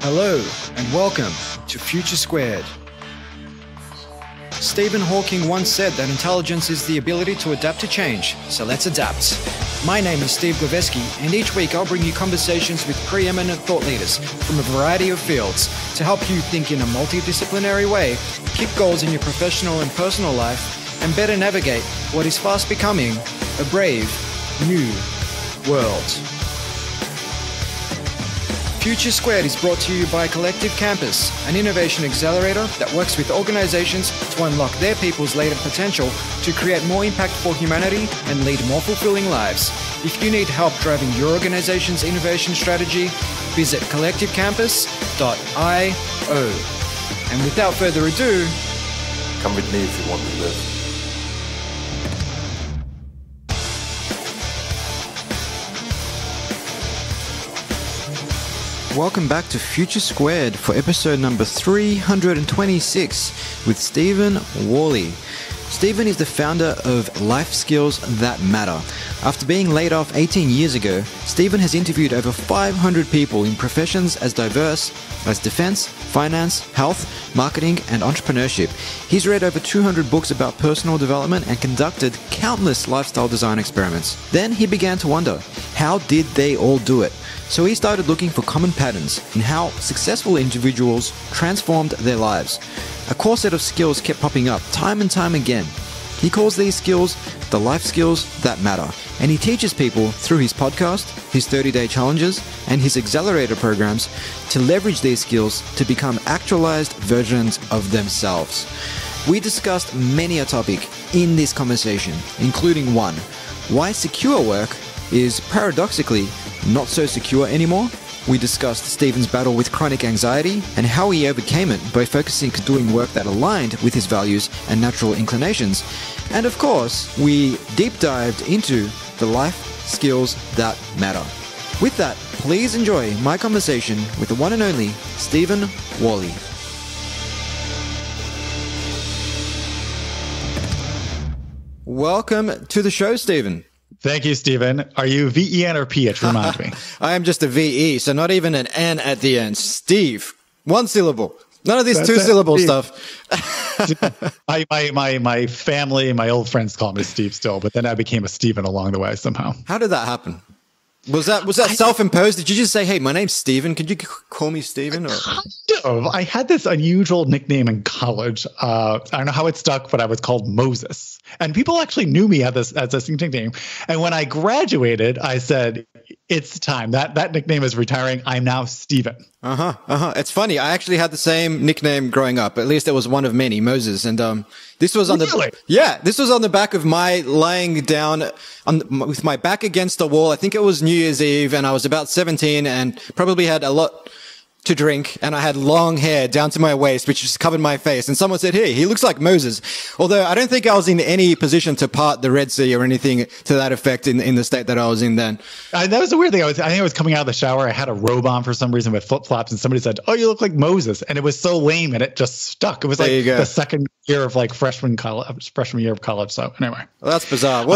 Hello and welcome to Future Squared. Stephen Hawking once said that intelligence is the ability to adapt to change, so let's adapt. My name is Steve Glaveski, and each week I'll bring you conversations with preeminent thought leaders from a variety of fields to help you think in a multidisciplinary way, kick goals in your professional and personal life, and better navigate what is fast becoming a brave, new world. Future Squared is brought to you by Collective Campus, an innovation accelerator that works with organizations to unlock their people's latent potential to create more impact for humanity and lead more fulfilling lives. If you need help driving your organization's innovation strategy, visit collectivecampus.io. And without further ado, come with me if you want to live. Welcome back to Future Squared for episode number 326 with Stephen Warley. Stephen is the founder of Life Skills That Matter. After being laid off 18 years ago, Stephen has interviewed over 500 people in professions as diverse as defense, finance, health, marketing, and entrepreneurship. He's read over 200 books about personal development and conducted countless lifestyle design experiments. Then he began to wonder, how did they all do it? So he started looking for common patterns in how successful individuals transformed their lives. A core set of skills kept popping up time and time again. He calls these skills the life skills that matter, and he teaches people through his podcast, his 30-day challenges, and his accelerator programs to leverage these skills to become actualized versions of themselves. We discussed many a topic in this conversation, including one, why secure work is paradoxically not so secure anymore. We discussed Stephen's battle with chronic anxiety and how he overcame it by focusing on doing work that aligned with his values and natural inclinations. And of course, we deep dived into the life skills that matter. With that, please enjoy my conversation with the one and only Stephen Warley. Welcome to the show, Stephen. Thank you, Stephen. Are you VEN or PH? Remind me. I am just a VE, so not even an N at the end. Steve. One syllable. None of this two-syllable stuff. My family, my old friends call me Steve still, but then I became a Stephen along the way somehow. How did that happen? Was that self-imposed? Did you just say, hey, my name's Stephen. Could you call me Stephen? Or? Kind of. I had this unusual nickname in college. I don't know how it stuck, but I was called Moses. And people actually knew me as this nickname. And when I graduated, I said, it's time. That nickname is retiring. I'm now Stephen. It's funny. I actually had the same nickname growing up. At least it was one of many, Moses. And this was on this was on the back of my lying down with my back against the wall. I think it was New Year's Eve, and I was about 17 and probably had a lot to drink, and I had long hair down to my waist, which just covered my face. And someone said, hey, he looks like Moses. Although I don't think I was in any position to part the Red Sea or anything to that effect in the state that I was in then. That was the weird thing. I think I was coming out of the shower. I had a robe on for some reason with flip-flops, and somebody said, oh, you look like Moses. And it was so lame, and it just stuck. It was like the second year of like freshman year of college. So anyway. Well, that's bizarre.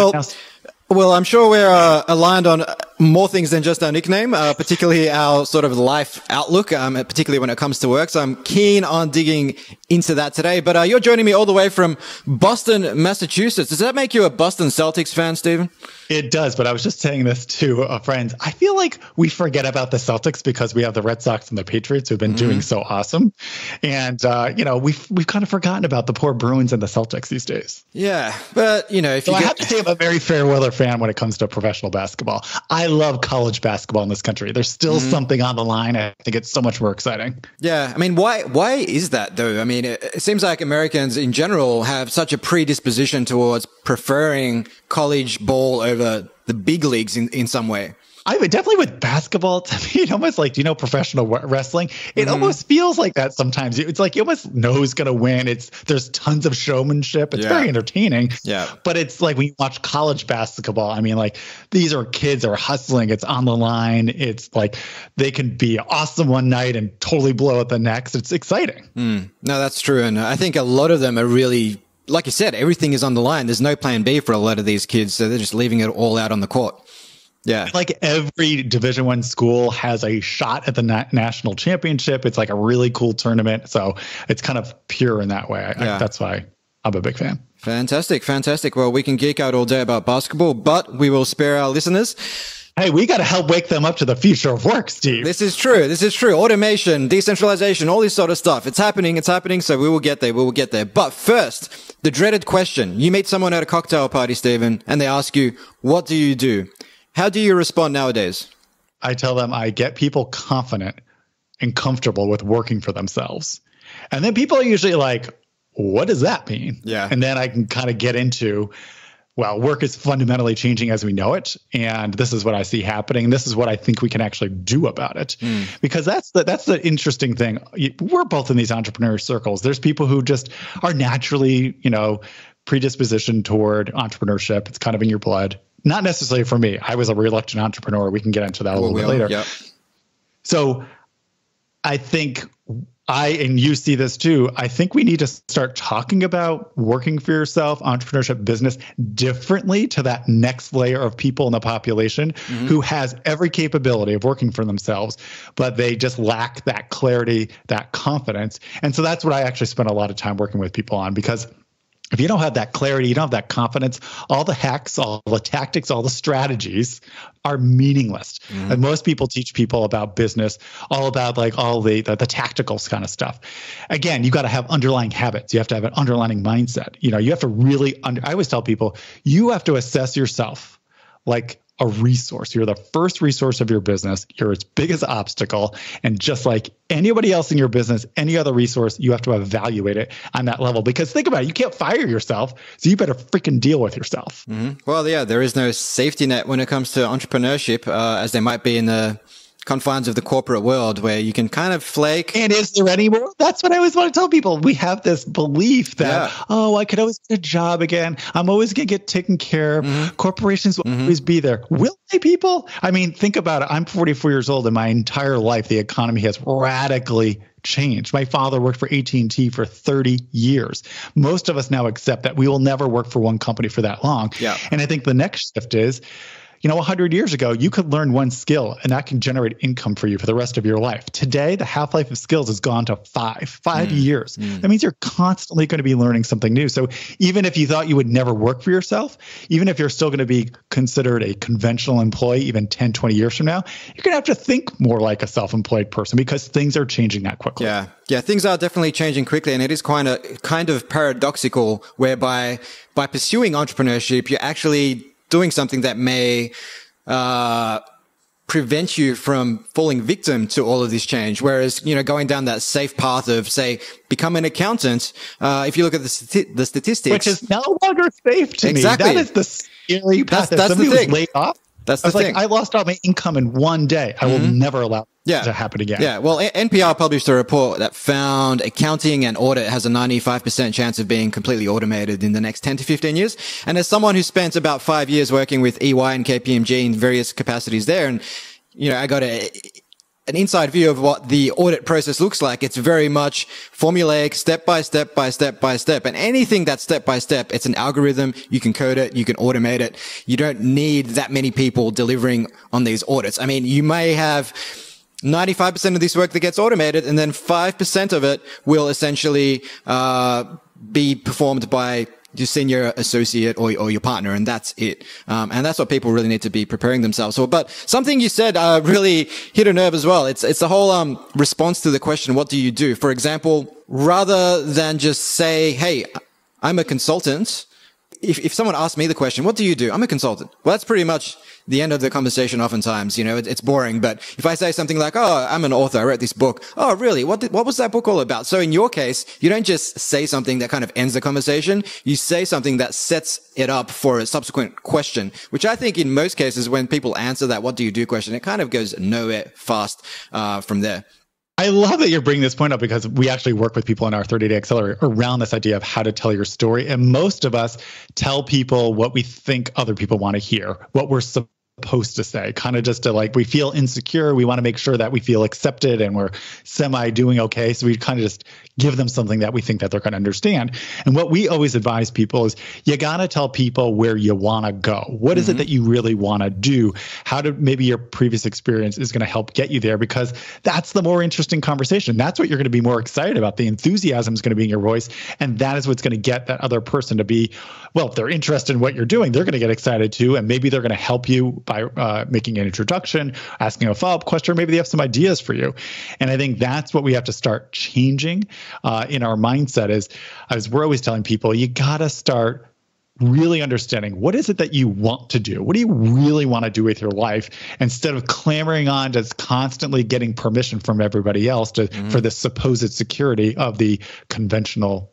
Well, I'm sure we're aligned on more things than just our nickname, particularly our sort of life outlook, particularly when it comes to work. So I'm keen on digging into that today. But you're joining me all the way from Boston, Massachusetts. Does that make you a Boston Celtics fan, Stephen? It does, but I was just saying this to a friend. I feel like we forget about the Celtics because we have the Red Sox and the Patriots who've been doing so awesome. And, we've kind of forgotten about the poor Bruins and the Celtics these days. Yeah, but, I have to say I'm a very fair weather fan when it comes to professional basketball. I love college basketball in this country. There's still something on the line. I think it's so much more exciting. Yeah, I mean, why is that, though? I mean, it seems like Americans in general have such a predisposition towards preferring college ball over the big leagues in some way. I would definitely with basketball, to me, it almost like, professional wrestling? It almost feels like that sometimes. It's like you almost know who's going to win. There's tons of showmanship. It's very entertaining. Yeah. But it's like when you watch college basketball, I mean, like these are kids are hustling. It's on the line. It's like they can be awesome one night and totally blow it the next. It's exciting. No, that's true. And I think a lot of them are really, like you said, everything is on the line. There's no plan B for a lot of these kids. So they're just leaving it all out on the court. Yeah. Like every Division I school has a shot at the national championship. It's like a really cool tournament. So it's kind of pure in that way. That's why I'm a big fan. Fantastic. Fantastic. Well, we can geek out all day about basketball, but we will spare our listeners. Hey, we got to help wake them up to the future of work, Steve. This is true. This is true. Automation, decentralization, all this sort of stuff. It's happening. It's happening. So we will get there. We will get there. But first, the dreaded question. You meet someone at a cocktail party, Stephen, and they ask you, what do you do? How do you respond nowadays? I tell them I get people confident and comfortable with working for themselves. And then people are usually like, what does that mean? Yeah. And then I can kind of get into, well, work is fundamentally changing as we know it. And this is what I see happening. And this is what I think we can actually do about it. Because that's the interesting thing. We're both in these entrepreneur circles. There's people who just are naturally, predispositioned toward entrepreneurship. It's kind of in your blood. Not necessarily for me. I was a reluctant entrepreneur. We can get into that a little bit later. Yep. So I think and you see this too, I think we need to start talking about working for yourself, entrepreneurship, business differently to that next layer of people in the population who has every capability of working for themselves, but they just lack that clarity, that confidence. And so that's what I actually spend a lot of time working with people on, because if you don't have that clarity, you don't have that confidence, all the hacks, all the tactics, all the strategies are meaningless. And most people teach people about business, all about like all the tactical kind of stuff. Again, you got to have underlying habits. You have to have an underlying mindset. You have to really, I always tell people, you have to assess yourself like a resource. You're the first resource of your business. You're its biggest obstacle. And just like anybody else in your business, any other resource, you have to evaluate it on that level. Because think about it, you can't fire yourself. So you better freaking deal with yourself. Well, yeah, there is no safety net when it comes to entrepreneurship, as there might be in the confines of the corporate world, where you can kind of flake. And is there any more? That's what I always want to tell people. We have this belief that, I could always get a job again. I'm always going to get taken care of. Corporations will always be there. Will they, people? I mean, think about it. I'm 44 years old, and my entire life, the economy has radically changed. My father worked for AT&T for 30 years. Most of us now accept that we will never work for one company for that long. Yeah. And I think the next shift is, 100 years ago, you could learn one skill and that can generate income for you for the rest of your life. Today, the half-life of skills has gone to 5 years. That means you're constantly going to be learning something new. So even if you thought you would never work for yourself, even if you're still going to be considered a conventional employee, even 10, 20 years from now, you're going to have to think more like a self-employed person because things are changing that quickly. Yeah, things are definitely changing quickly, and it is kind of paradoxical, whereby by pursuing entrepreneurship, you're actually doing something that may prevent you from falling victim to all of this change. Whereas, going down that safe path of, say, become an accountant, if you look at the statistics. Which is no longer safe to me. That is the scary path. That's somebody the thing. was laid off. That's the thing. I lost all my income in one day. I will never allow that to happen again. Yeah. Well, NPR published a report that found accounting and audit has a 95% chance of being completely automated in the next 10 to 15 years. And as someone who spent about 5 years working with EY and KPMG in various capacities there, and, I got an inside view of what the audit process looks like. It's very much formulaic, step by step by step by step. And anything that's step by step, it's an algorithm. You can code it. You can automate it. You don't need that many people delivering on these audits. I mean, you may have 95% of this work that gets automated, and then 5% of it will essentially be performed by your senior associate or your partner, and that's it. And that's what people really need to be preparing themselves for. But something you said really hit a nerve as well. It's the whole response to the question, what do you do? For example, rather than just say, hey, I'm a consultant. If someone asks me the question, what do you do? I'm a consultant. Well, that's pretty much the end of the conversation oftentimes. It's boring. But if I say something like, oh, I'm an author, I wrote this book. Oh, really? What was that book all about? So in your case, you don't just say something that kind of ends the conversation. You say something that sets it up for a subsequent question, which I think in most cases, when people answer that, what do you do question, it kind of goes nowhere fast from there. I love that you're bringing this point up, because we actually work with people in our 30-day accelerator around this idea of how to tell your story. And most of us tell people what we think other people want to hear, what we're supposed to say, kind of just to like, we feel insecure. We want to make sure that we feel accepted and we're semi doing okay. So we kind of just give them something that we think that they're going to understand. And what we always advise people is you got to tell people where you want to go. What is it that you really want to do? How to maybe your previous experience is going to help get you there, because that's the more interesting conversation. That's what you're going to be more excited about. The enthusiasm is going to be in your voice. And that is what's going to get that other person to be, well, if they're interested in what you're doing, they're going to get excited too. And maybe they're going to help you by making an introduction, asking a follow-up question, or maybe they have some ideas for you. And I think that's what we have to start changing in our mindset is, as we're always telling people, you got to start really understanding what is it that you want to do? What do you really want to do with your life, instead of clamoring on just constantly getting permission from everybody else for the supposed security of the conventional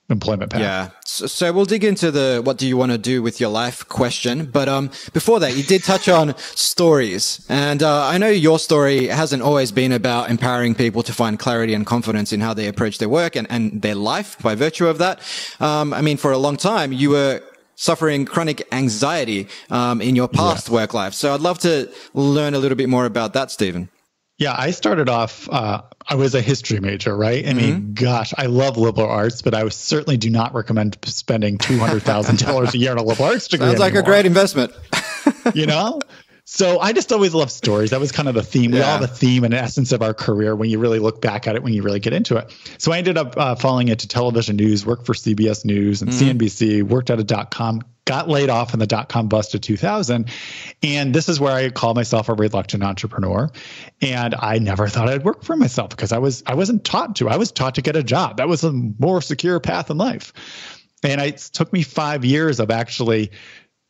employment path. Yeah. So we'll dig into the what do you want to do with your life question. But before that, you did touch on stories. And I know your story hasn't always been about empowering people to find clarity and confidence in how they approach their work and their life by virtue of that. I mean, for a long time, you were suffering chronic anxiety in your past work life. So I'd love to learn a little bit more about that, Stephen. Yeah, I started off, I was a history major, right? I mean, gosh, I love liberal arts, but I certainly do not recommend spending $200,000 a year on a liberal arts degree. Sounds like a great investment. You know? So I just always loved stories. That was kind of the theme. We all have a theme and essence of our career when you really look back at it, when you really get into it. So I ended up falling into television news, worked for CBS News and CNBC, worked at a .com, got laid off in the .com bust of 2000. And this is where I call myself a reluctant entrepreneur. And I never thought I'd work for myself because I wasn't taught to. I was taught to get a job. That was a more secure path in life. And it took me 5 years of actually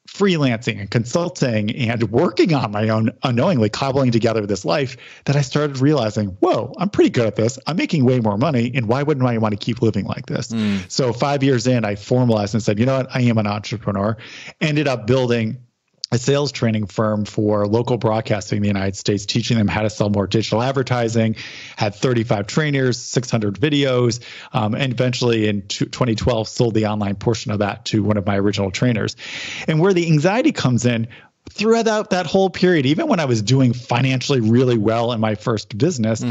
freelancing and consulting and working on my own, unknowingly cobbling together this life, that I started realizing, whoa, I'm pretty good at this. I'm making way more money. And why wouldn't I want to keep living like this? So 5 years in, I formalized and said, you know what? I am an entrepreneur. Ended up building a sales training firm for local broadcasting in the United States, teaching them how to sell more digital advertising, had 35 trainers, 600 videos, and eventually in 2012 sold the online portion of that to one of my original trainers. And where the anxiety comes in, throughout that whole period, even when I was doing financially really well in my first business,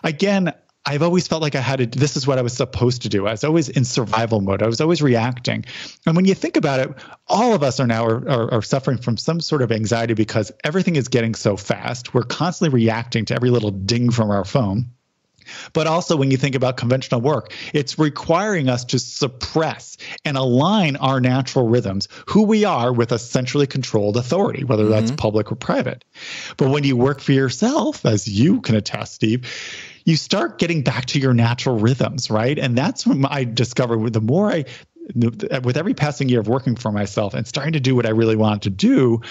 again, I've always felt like this is what I was supposed to do. I was always in survival mode. I was always reacting. And when you think about it, all of us are now are suffering from some sort of anxiety because everything is getting so fast. We're constantly reacting to every little ding from our phone. But also when you think about conventional work, it's requiring us to suppress and align our natural rhythms, who we are, with a centrally controlled authority, whether that's public or private. But when you work for yourself, as you can attest, Steve, you start getting back to your natural rhythms, right? And that's when I discovered with every passing year of working for myself and starting to do what I really wanted to do,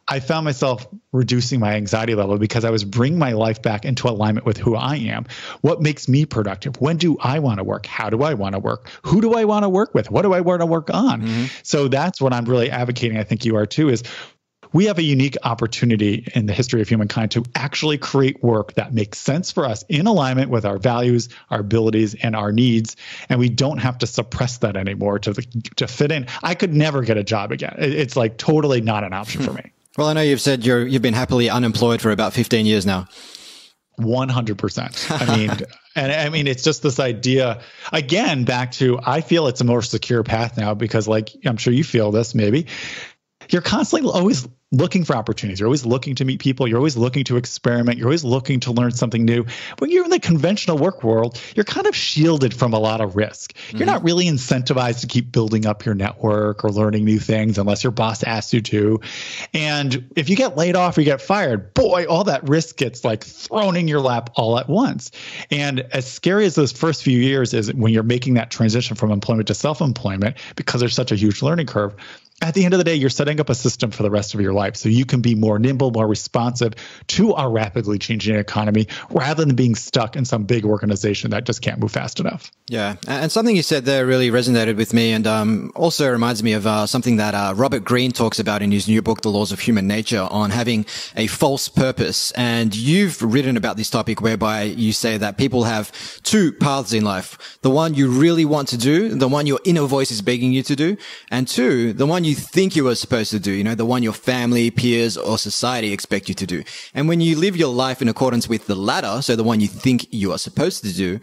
I found myself reducing my anxiety level because I was bringing my life back into alignment with who I am. What makes me productive? When do I want to work? How do I want to work? Who do I want to work with? What do I want to work on? So that's what I'm really advocating. I think you are too, is we have a unique opportunity in the history of humankind to actually create work that makes sense for us, in alignment with our values, our abilities, and our needs. And we don't have to suppress that anymore to fit in. I could never get a job again. It's like totally not an option for me. Well, I know you've said you've been happily unemployed for about 15 years now. 100%. I mean, it's just this idea, again, back to, I feel it's a more secure path now because, like, I'm sure you feel this maybe, you're constantly always looking for opportunities. You're always looking to meet people. You're always looking to experiment. You're always looking to learn something new. When you're in the conventional work world, you're kind of shielded from a lot of risk. You're not really incentivized to keep building up your network or learning new things unless your boss asks you to. And if you get laid off or you get fired, boy, all that risk gets like thrown in your lap all at once. And as scary as those first few years is when you're making that transition from employment to self-employment, because there's such a huge learning curve, at the end of the day, you're setting up a system for the rest of your life so you can be more nimble, more responsive to our rapidly changing economy rather than being stuck in some big organization that just can't move fast enough. Yeah. And something you said there really resonated with me and also reminds me of something that Robert Greene talks about in his new book, The Laws of Human Nature, on having a false purpose. And you've written about this topic whereby you say that people have two paths in life. The one you really want to do, the one your inner voice is begging you to do, and two, the one you think you were supposed to do, you know, the one your family family, peers, or society expect you to do. And when you live your life in accordance with the latter, so the one you think you are supposed to do,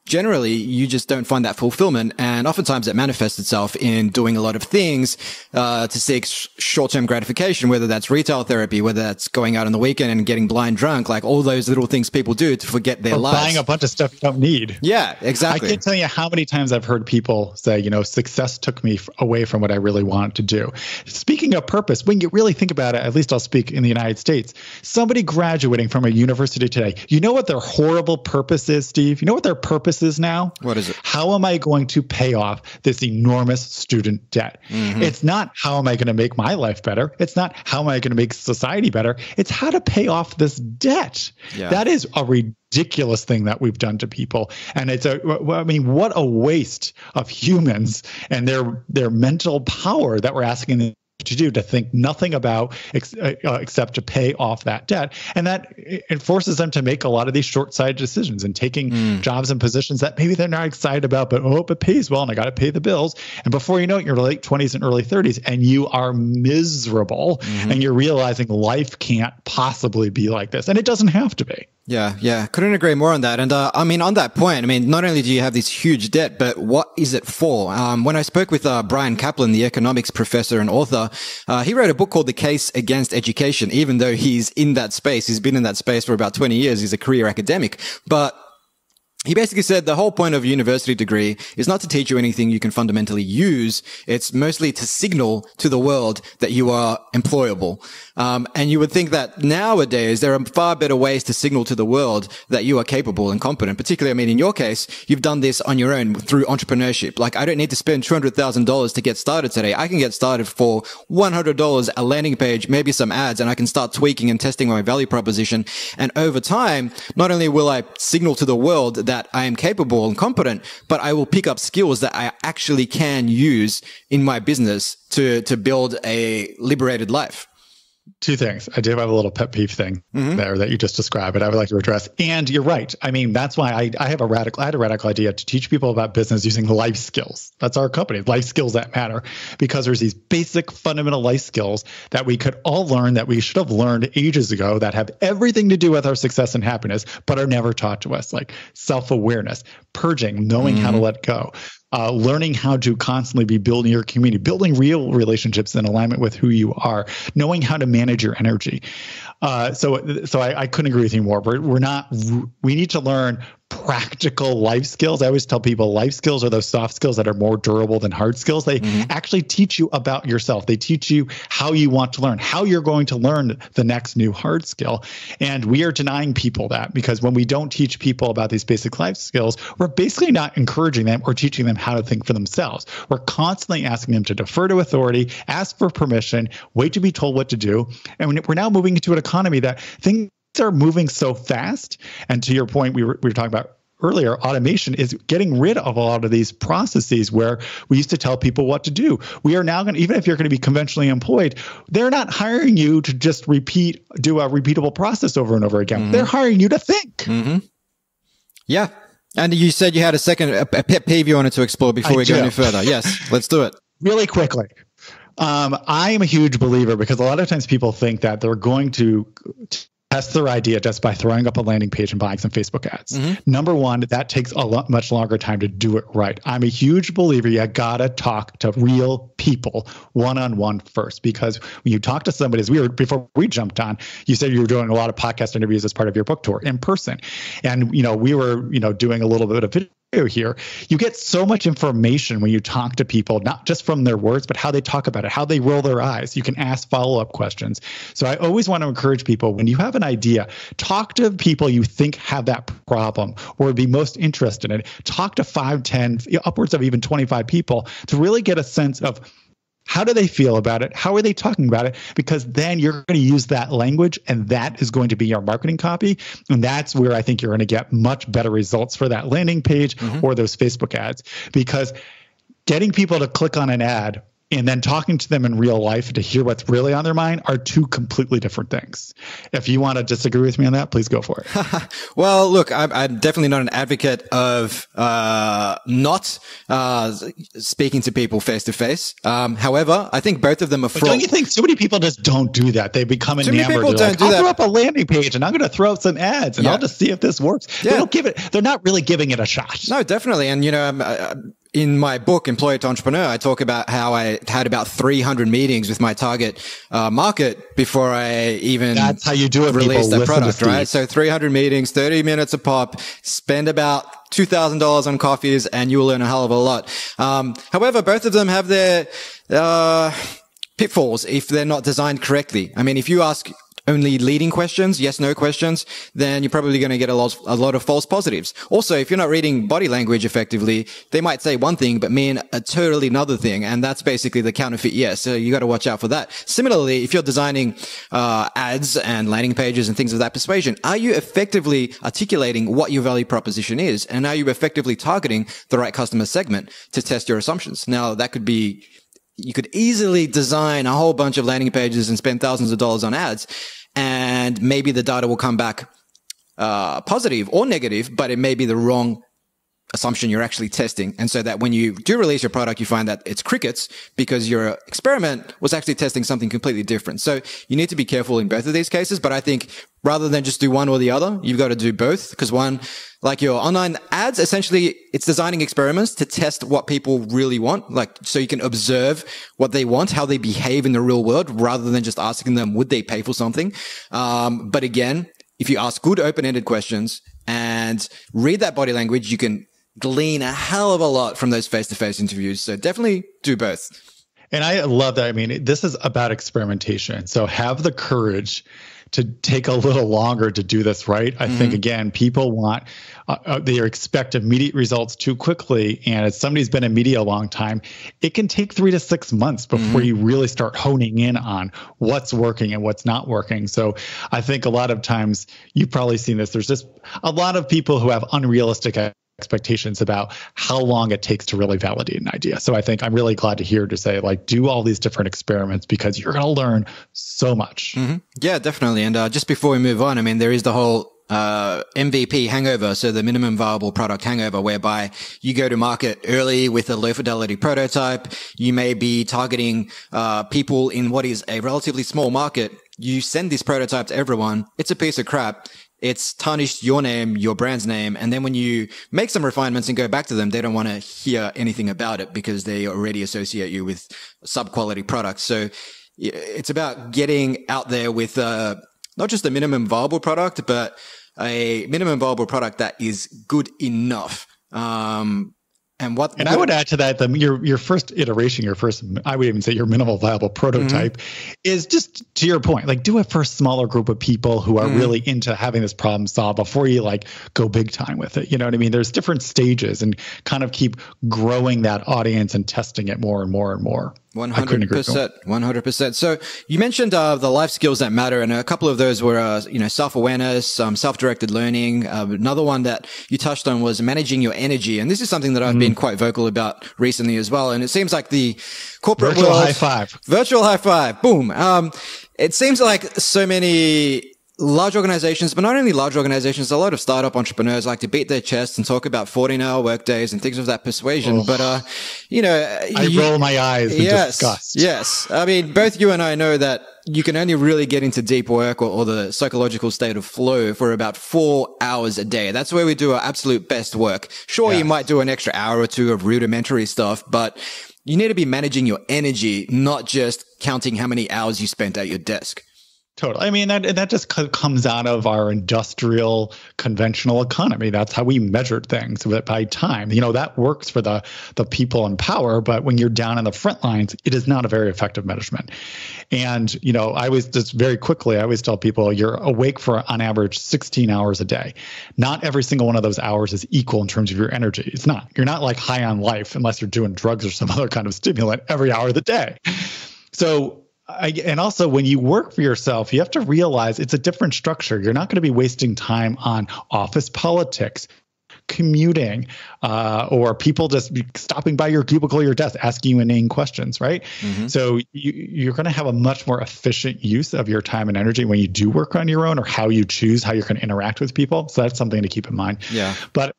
generally, you just don't find that fulfillment. And oftentimes it manifests itself in doing a lot of things, to seek short-term gratification, whether that's retail therapy, whether that's going out on the weekend and getting blind drunk, like all those little things people do to forget their lives. Buying a bunch of stuff you don't need. Yeah, exactly. I can't tell you how many times I've heard people say, you know, success took me away from what I really wanted to do. Speaking of purpose, when you really think about it, at least I'll speak in the United States, somebody graduating from a university today, you know what their horrible purpose is, Steve? You know what their purpose is now? What is it? How am I going to pay off this enormous student debt? Mm-hmm. It's not how am I going to make my life better? It's not how am I going to make society better? It's how to pay off this debt. Yeah. That is a ridiculous thing that we've done to people. And it's what a waste of humans and their mental power that we're asking them to do, to think nothing about except to pay off that debt. And that it forces them to make a lot of these short-sighted decisions and taking jobs and positions that maybe they're not excited about, but it pays well and I got to pay the bills. And before you know it, you're late 20s and early 30s and you are miserable and you're realizing life can't possibly be like this. And it doesn't have to be. Yeah. Couldn't agree more on that. And I mean, on that point, I mean, not only do you have this huge debt, but what is it for? When I spoke with Brian Kaplan, the economics professor and author, he wrote a book called The Case Against Education, even though he's in that space. He's been in that space for about 20 years. He's a career academic. But he basically said the whole point of a university degree is not to teach you anything you can fundamentally use. It's mostly to signal to the world that you are employable. And you would think that nowadays there are far better ways to signal to the world that you are capable and competent. Particularly, I mean, in your case, you've done this on your own through entrepreneurship. Like, I don't need to spend $200,000 to get started today. I can get started for $100, a landing page, maybe some ads, and I can start tweaking and testing my value proposition. And over time, not only will I signal to the world that I am capable and competent, but I will pick up skills that I actually can use in my business to build a liberated life. Two things. I do have a little pet peeve thing there that you just described, but I would like to address. And you're right. I mean, that's why I had a radical idea to teach people about business using life skills. That's our company, life skills that matter, because there's these basic fundamental life skills that we could all learn, that we should have learned ages ago, that have everything to do with our success and happiness, but are never taught to us, like self-awareness, purging, knowing how to let go. Learning how to constantly be building your community, building real relationships in alignment with who you are, knowing how to manage your energy. So I couldn't agree with you more. We need to learn practical life skills. I always tell people life skills are those soft skills that are more durable than hard skills. They actually teach you about yourself. They teach you how you want to learn, how you're going to learn the next new hard skill. And we are denying people that, because when we don't teach people about these basic life skills, we're basically not encouraging them or teaching them how to think for themselves. We're constantly asking them to defer to authority, ask for permission, wait to be told what to do. And we're now moving into an economy that things are moving so fast. And to your point, we were talking about earlier, automation is getting rid of a lot of these processes where we used to tell people what to do. We are now going to, even if you're going to be conventionally employed, they're not hiring you to just do a repeatable process over and over again. They're hiring you to think. Yeah. And you said you had a pet peeve you wanted to explore before we go any further. Yes, let's do it. Really quickly. I am a huge believer, because a lot of times people think that they're going to test their idea just by throwing up a landing page and buying some Facebook ads. Number one, that takes much longer time to do it right. I'm a huge believer you gotta talk to real people one-on-one first, because when you talk to somebody, before we jumped on, you said you were doing a lot of podcast interviews as part of your book tour in person. And, we were, doing a little bit of video here. You get so much information when you talk to people, not just from their words, but how they talk about it, how they roll their eyes. You can ask follow-up questions. So I always want to encourage people, when you have an idea, talk to people you think have that problem or would be most interested in it. Talk to 5, 10, upwards of even 25 people to really get a sense of how do they feel about it? How are they talking about it? Because then you're going to use that language, and that is going to be your marketing copy. And that's where I think you're going to get much better results for that landing page or those Facebook ads. Because getting people to click on an ad and then talking to them in real life to hear what's really on their mind are two completely different things. If you want to disagree with me on that, please go for it. Well, look, I'm definitely not an advocate of not speaking to people face to face. However, I think both of them are But don't you think so many people just don't do that? They become enamored. I'll throw up a landing page and I'm going to throw up some ads and I'll just see if this works. Yeah. They don't give it. They're not really giving it a shot. No, definitely. And, in my book, Employer to Entrepreneur, I talk about how I had about 300 meetings with my target market before I even That's how you do it, released that product, right? Steve. So 300 meetings, 30 minutes a pop, spend about $2,000 on coffees, and you'll learn a hell of a lot. However, both of them have their pitfalls if they're not designed correctly. I mean, if you ask only leading questions, yes, no questions, then you're probably going to get a lot of false positives. Also, if you're not reading body language effectively, they might say one thing, but mean a totally another thing. And that's basically the counterfeit yes. So you got to watch out for that. Similarly, if you're designing, ads and landing pages and things of that persuasion, are you effectively articulating what your value proposition is? And are you effectively targeting the right customer segment to test your assumptions? Now, that could be, you could easily design a whole bunch of landing pages and spend thousands of dollars on ads, and maybe the data will come back positive or negative, but it may be the wrong assumption you're actually testing. And so that when you do release your product, you find that it's crickets because your experiment was actually testing something completely different. So you need to be careful in both of these cases. But I think rather than just do one or the other, you've got to do both, because one, like your online ads, essentially it's designing experiments to test what people really want. Like, so you can observe what they want, how they behave in the real world, rather than just asking them, would they pay for something? But again, if you ask good open-ended questions and read that body language, you can glean a hell of a lot from those face-to-face interviews. So definitely do both. And I love that. I mean, this is about experimentation. So have the courage to take a little longer to do this right. I think, again, people want, they expect immediate results too quickly. And as somebody's been in media a long time, it can take 3 to 6 months before you really start honing in on what's working and what's not working. So I think a lot of times you've probably seen this. There's just a lot of people who have unrealistic expectations about how long it takes to really validate an idea. So I think I'm really glad to hear to say, like, do all these different experiments because you're going to learn so much. Yeah, definitely. And just before we move on, I mean, there is the whole MVP hangover, so the minimum viable product hangover, whereby you go to market early with a low fidelity prototype. You may be targeting people in what is a relatively small market. You send this prototype to everyone. It's a piece of crap. It's tarnished your name, your brand's name. And then when you make some refinements and go back to them, they don't want to hear anything about it because they already associate you with sub-quality products. So it's about getting out there with not just a minimum viable product, but a minimum viable product that is good enough. And I would add to that, your first iteration, I would even say your minimal viable prototype is just, to your point, like, do it for a smaller group of people who are really into having this problem solved before you like go big time with it. You know what I mean? There's different stages, and kind of keep growing that audience and testing it more and more and more. 100%. So you mentioned the life skills that matter, and a couple of those were self-awareness, self-directed learning. Another one that you touched on was managing your energy, and this is something that I've been quite vocal about recently as well. And it seems like the corporate virtual world, virtual high five, boom. It seems like so many large organizations, but not only large organizations, a lot of startup entrepreneurs like to beat their chests and talk about 14-hour workdays and things of that persuasion. But, I roll my eyes in disgust. Yes. I mean, both you and I know that you can only really get into deep work or the psychological state of flow for about 4 hours a day. That's where we do our absolute best work. Sure, you might do an extra hour or two of rudimentary stuff, but you need to be managing your energy, not just counting how many hours you spent at your desk. Totally. I mean, that just comes out of our industrial, conventional economy. That's how we measured things by time. That works for the people in power, but when you're down in the front lines, it is not a very effective measurement. And, I always tell people you're awake for on average 16 hours a day. Not every single one of those hours is equal in terms of your energy. It's not. You're not like high on life unless you're doing drugs or some other kind of stimulant every hour of the day. So, and also when you work for yourself, you have to realize it's a different structure. You're not going to be wasting time on office politics, commuting, or people just stopping by your cubicle, your desk, asking you inane questions, right? So you're going to have a much more efficient use of your time and energy when you do work on your own, or how you choose how you're going to interact with people. So that's something to keep in mind. Yeah. But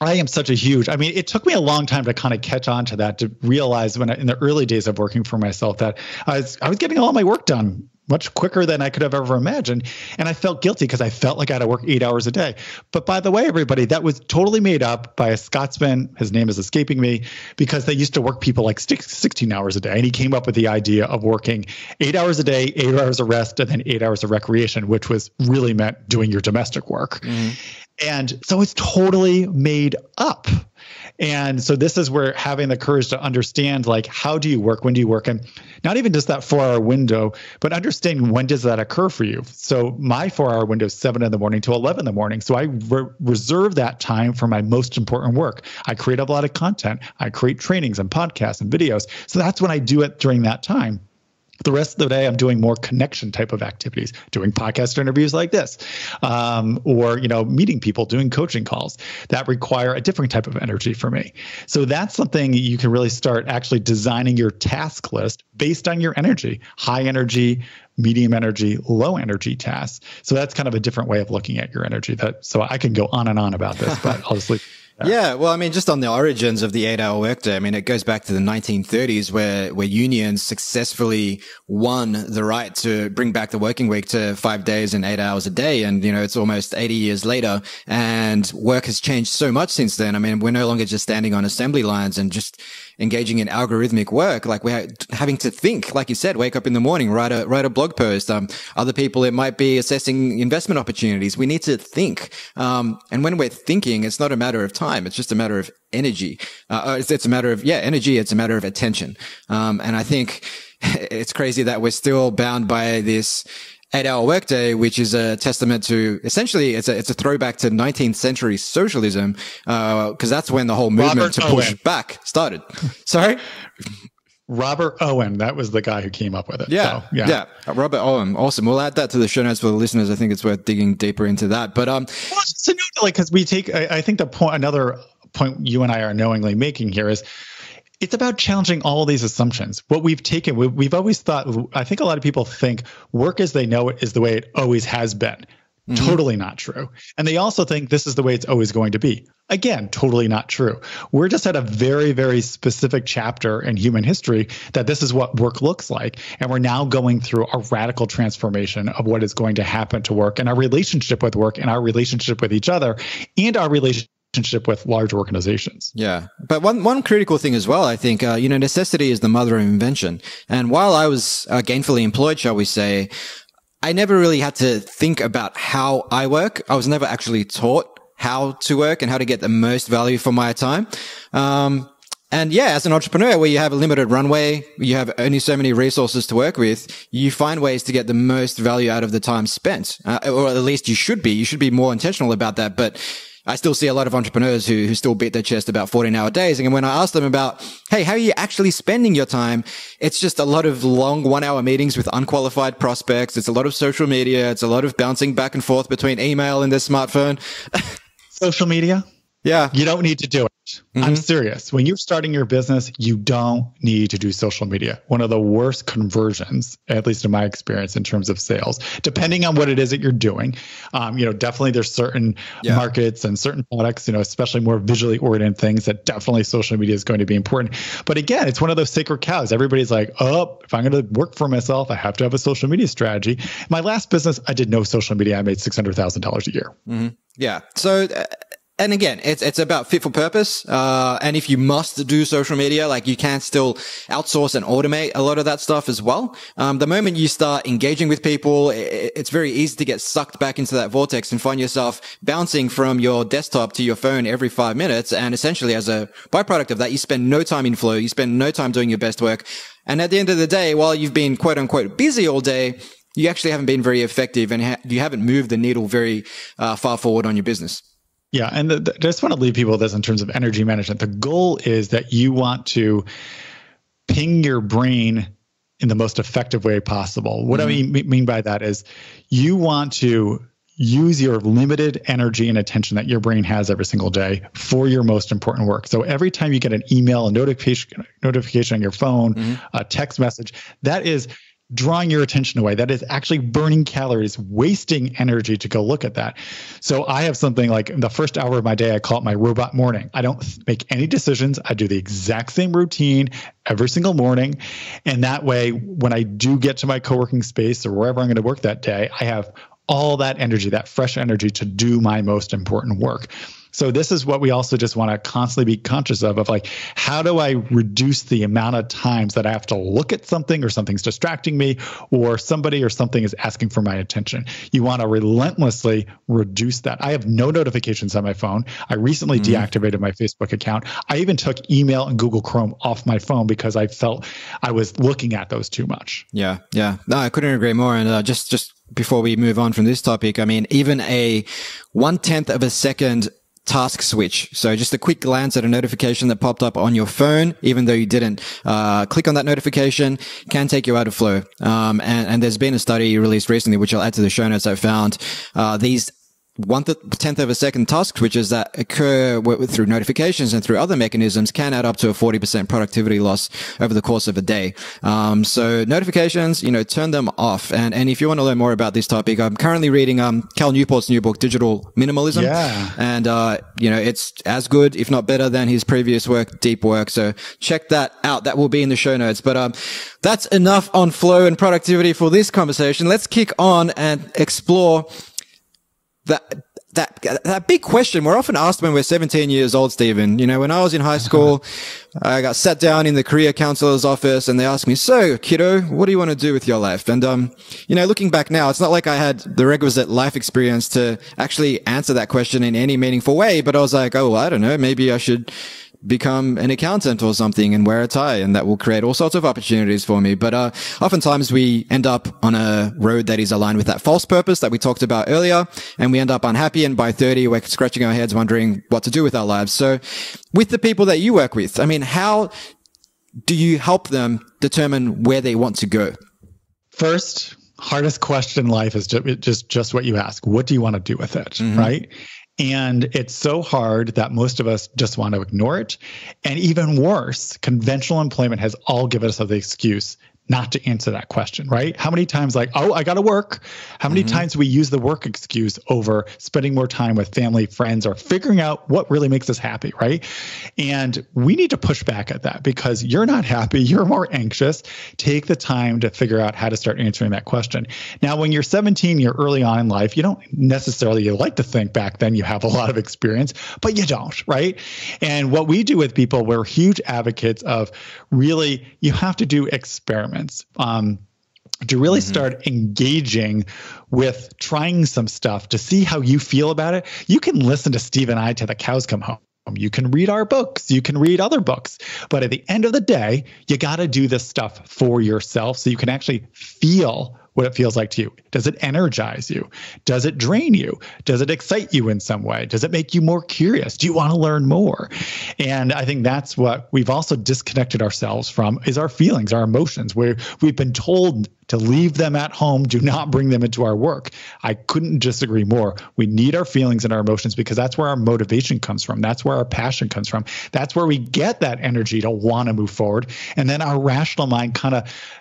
I am such a huge, I mean, it took me a long time to kind of catch on to that, to realize in the early days of working for myself that I was getting all my work done much quicker than I could have ever imagined. And I felt guilty because I felt like I had to work 8 hours a day. But by the way, everybody, that was totally made up by a Scotsman. His name is escaping me, because they used to work people like 16 hours a day. And he came up with the idea of working 8 hours a day, 8 hours of rest, and then 8 hours of recreation, which was really meant doing your domestic work. And so it's totally made up. And so this is where having the courage to understand, like, how do you work? When do you work? And not even just that 4-hour window, but understanding when does that occur for you? So my 4-hour window is 7 in the morning to 11 in the morning. So I reserve that time for my most important work. I create a lot of content. I create trainings and podcasts and videos. So that's when I do it during that time. The rest of the day, I'm doing more connection type of activities, doing podcast interviews like this, or, meeting people, doing coaching calls that require a different type of energy for me. So that's something you can really start actually designing your task list based on your energy, high energy, medium energy, low energy tasks. So that's kind of a different way of looking at your energy. So I can go on and on about this, but I'll just leave. Yeah, well, I mean, just on the origins of the 8-hour workday, I mean, it goes back to the 1930s where unions successfully won the right to bring back the working week to 5 days and 8 hours a day. And, it's almost 80 years later, and work has changed so much since then. I mean, we're no longer just standing on assembly lines and just engaging in algorithmic work. Like, we're having to think, like you said, wake up in the morning, write a blog post. Other people, it might be assessing investment opportunities. We need to think. And when we're thinking, it's not a matter of time. It's just a matter of energy. It's a matter of, energy. It's a matter of attention. And I think it's crazy that we're still bound by this 8-hour workday, which is a testament to, essentially, it's a throwback to 19th century socialism, because that's when the whole movement to push back started. Sorry? Robert Owen, that was the guy who came up with it. Yeah, so, yeah. Robert Owen, awesome. We'll add that to the show notes for the listeners. I think it's worth digging deeper into that. But just to note, because we take, I think another point you and I are knowingly making here is, it's about challenging all of these assumptions. What we've taken, we've always thought, I think a lot of people think work as they know it is the way it always has been. Totally not true. And they also think this is the way it's always going to be. Again, totally not true. We're just at a very, very specific chapter in human history that this is what work looks like. And we're now going through a radical transformation of what is going to happen to work and our relationship with work and our relationship with each other and our relationship with large organizations. Yeah. But one critical thing as well, I think, necessity is the mother of invention. And while I was gainfully employed, shall we say, I never really had to think about how I work. I was never actually taught how to work and how to get the most value for my time. And yeah, as an entrepreneur, where you have a limited runway, you have only so many resources to work with, you find ways to get the most value out of the time spent. Or at least you should be. You should be more intentional about that. But I still see a lot of entrepreneurs who still beat their chest about 14-hour days. And when I ask them about, hey, how are you actually spending your time? It's just a lot of long 1-hour meetings with unqualified prospects. It's a lot of social media. It's a lot of bouncing back and forth between email and their smartphone. Social media? Yeah. You don't need to do it. I'm serious. When you're starting your business, you don't need to do social media. One of the worst conversions, at least in my experience, in terms of sales, depending on what it is that you're doing. Definitely there's certain markets and certain products, especially more visually oriented things that definitely social media is going to be important. But again, it's one of those sacred cows. Everybody's like, oh, if I'm going to work for myself, I have to have a social media strategy. My last business, I did no social media. I made $600,000 a year. Yeah. So, and again, it's about fit for purpose. And if you must do social media, like, you can still outsource and automate a lot of that stuff as well. The moment you start engaging with people, it's very easy to get sucked back into that vortex and find yourself bouncing from your desktop to your phone every 5 minutes. And essentially, as a byproduct of that, you spend no time in flow. You spend no time doing your best work. And at the end of the day, while you've been quote unquote busy all day, you actually haven't been very effective and you haven't moved the needle very far forward on your business. Yeah. And I just want to leave people with this in terms of energy management. The goal is that you want to ping your brain in the most effective way possible. What I mean by that is you want to use your limited energy and attention that your brain has every single day for your most important work. So every time you get an email, a notification on your phone, a text message, that is drawing your attention away. That is actually burning calories, wasting energy to go look at that. So I have something like in the first hour of my day, I call it my robot morning. I don't make any decisions. I do the exact same routine every single morning. And that way, when I do get to my co-working space or wherever I'm going to work that day, I have all that energy, that fresh energy to do my most important work. So this is what we also just want to constantly be conscious of like, how do I reduce the amount of times that I have to look at something or something's distracting me or somebody or something is asking for my attention? You want to relentlessly reduce that. I have no notifications on my phone. I recently deactivated my Facebook account. I even took email and Google Chrome off my phone because I felt I was looking at those too much. Yeah. No, I couldn't agree more. And just before we move on from this topic, I mean, even a 1/10 of a second task switch. So just a quick glance at a notification that popped up on your phone, even though you didn't click on that notification, can take you out of flow. And there's been a study released recently, which I'll add to the show notes. I found these 1/10 of a second task switches that occur through notifications and through other mechanisms can add up to a 40% productivity loss over the course of a day. So notifications, turn them off. And if you want to learn more about this topic, I'm currently reading Cal Newport's new book, Digital Minimalism. Yeah. And it's as good, if not better, than his previous work, Deep Work. So check that out. That will be in the show notes. But that's enough on flow and productivity for this conversation. Let's kick on and explore that big question we're often asked when we're 17 years old, Stephen. When I was in high school, I got sat down in the career counselor's office and they asked me, "So, kiddo, what do you want to do with your life?" And, looking back now, it's not like I had the requisite life experience to actually answer that question in any meaningful way, but I was like, I don't know, maybe I should become an accountant or something and wear a tie, and that will create all sorts of opportunities for me. But oftentimes we end up on a road that is aligned with that false purpose that we talked about earlier, and we end up unhappy, and by 30 we're scratching our heads wondering what to do with our lives. So with the people that you work with, I mean, how do you help them determine where they want to go? First, hardest question in life is just what you ask. What do you want to do with it, right? And it's so hard that most of us just want to ignore it. And even worse, conventional employment has all given us the excuse not to answer that question, right? How many times I got to work. How many times do we use the work excuse over spending more time with family, friends, or figuring out what really makes us happy, right? And we need to push back at that because you're not happy. You're more anxious. Take the time to figure out how to start answering that question. Now, when you're 17, you're early on in life. You don't necessarily, you like to think back then you have a lot of experience, but you don't, right? And what we do with people, we're huge advocates of really, you have to do experiments. To really start engaging with trying some stuff to see how you feel about it. You can listen to Steve and I till the cows come home. You can read our books. You can read other books. But at the end of the day, you got to do this stuff for yourself so you can actually feel what it feels like to you. Does it energize you? Does it drain you? Does it excite you in some way? Does it make you more curious? Do you want to learn more? And I think that's what we've also disconnected ourselves from is our feelings, our emotions, where we've been told to leave them at home. Do not bring them into our work. I couldn't disagree more. We need our feelings and our emotions because that's where our motivation comes from. That's where our passion comes from. That's where we get that energy to want to move forward. And then our rational mind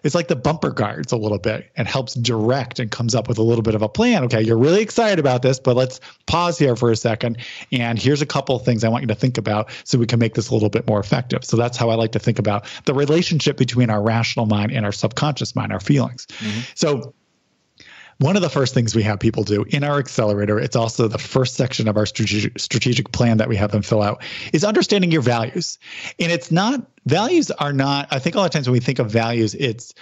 it's like the bumper guards a little bit and helps direct and comes up with a little bit of a plan. Okay, you're really excited about this, but let's pause here for a second. And here's a couple of things I want you to think about so we can make this a little bit more effective. So that's how I like to think about the relationship between our rational mind and our subconscious mind, our feelings. So one of the first things we have people do in our accelerator, it's also the first section of our strategic plan that we have them fill out, is understanding your values. And values are not, I think a lot of times when we think of values, it's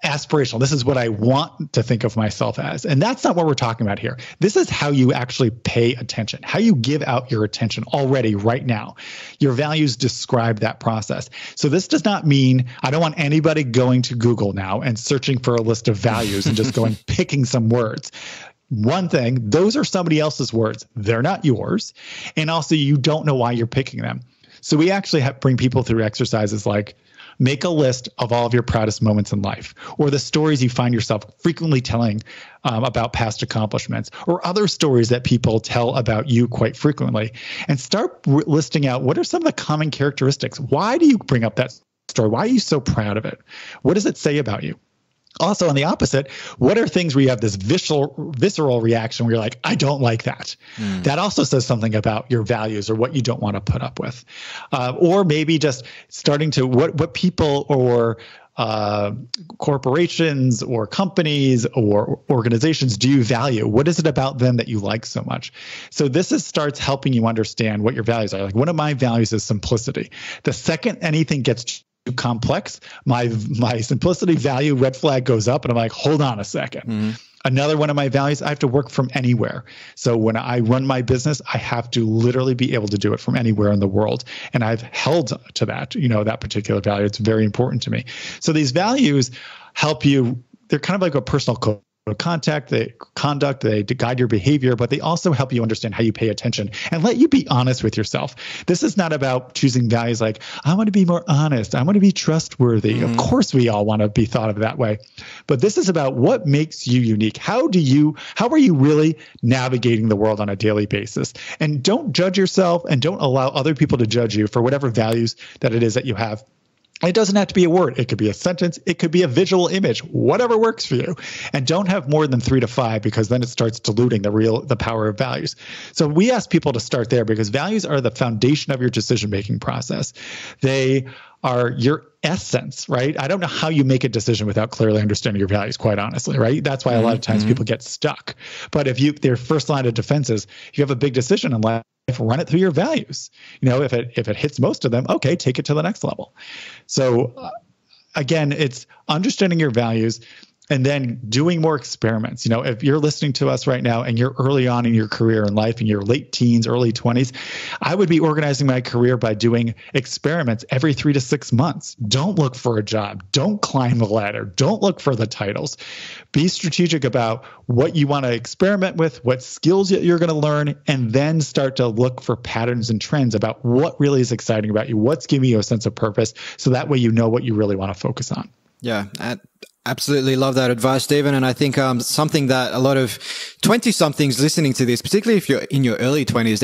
aspirational. This is what I want to think of myself as. And that's not what we're talking about here. This is how you actually pay attention, how you give out your attention already right now. Your values describe that process. So this does not mean, I don't want anybody going to Google now and searching for a list of values and just going picking some words. One thing, those are somebody else's words. They're not yours. And also you don't know why you're picking them. So we actually bring people through exercises like, make a list of all of your proudest moments in life, or the stories you find yourself frequently telling about past accomplishments, or other stories that people tell about you quite frequently, and start listing out what are some of the common characteristics. Why do you bring up that story? Why are you so proud of it? What does it say about you? Also, on the opposite, what are things where you have this visceral reaction where you're like, I don't like that? That also says something about your values or what you don't want to put up with. Or maybe just starting to what people or corporations or companies or organizations do you value? What is it about them that you like so much? So this starts helping you understand what your values are. Like, one of my values is simplicity. The second anything gets complex, my simplicity value red flag goes up, and I'm like, hold on a second. Another one of my values, I have to work from anywhere. So when I run my business, I have to literally be able to do it from anywhere in the world. And I've held to that, that particular value. It's very important to me. So these values help you. They're kind of like a personal code of conduct, they guide your behavior, but they also help you understand how you pay attention and let you be honest with yourself. This is not about choosing values like, I want to be more honest, I want to be trustworthy. Of course, we all want to be thought of that way. But this is about what makes you unique. How are you really navigating the world on a daily basis? And don't judge yourself, and don't allow other people to judge you for whatever values that it is that you have. It doesn't have to be a word. It could be a sentence. It could be a visual image, whatever works for you. And don't have more than 3 to 5, because then it starts diluting the power of values. So we ask people to start there, because values are the foundation of your decision-making process. They are your essence, right? I don't know how you make a decision without clearly understanding your values, quite honestly, right? That's why a lot of times people get stuck. But if their first line of defense is, you have a big decision in life, run it through your values. If it hits most of them, okay, take it to the next level. So again, it's understanding your values and then doing more experiments. If you're listening to us right now and you're early on in your career in life, in your late teens, early 20s, I would be organizing my career by doing experiments every 3 to 6 months. Don't look for a job. Don't climb the ladder. Don't look for the titles. Be strategic about what you want to experiment with, what skills you're going to learn, and then start to look for patterns and trends about what really is exciting about you, what's giving you a sense of purpose, so that way you know what you really want to focus on. Yeah, absolutely love that advice, Stephen. And I think something that a lot of 20-somethings listening to this, particularly if you're in your early 20s,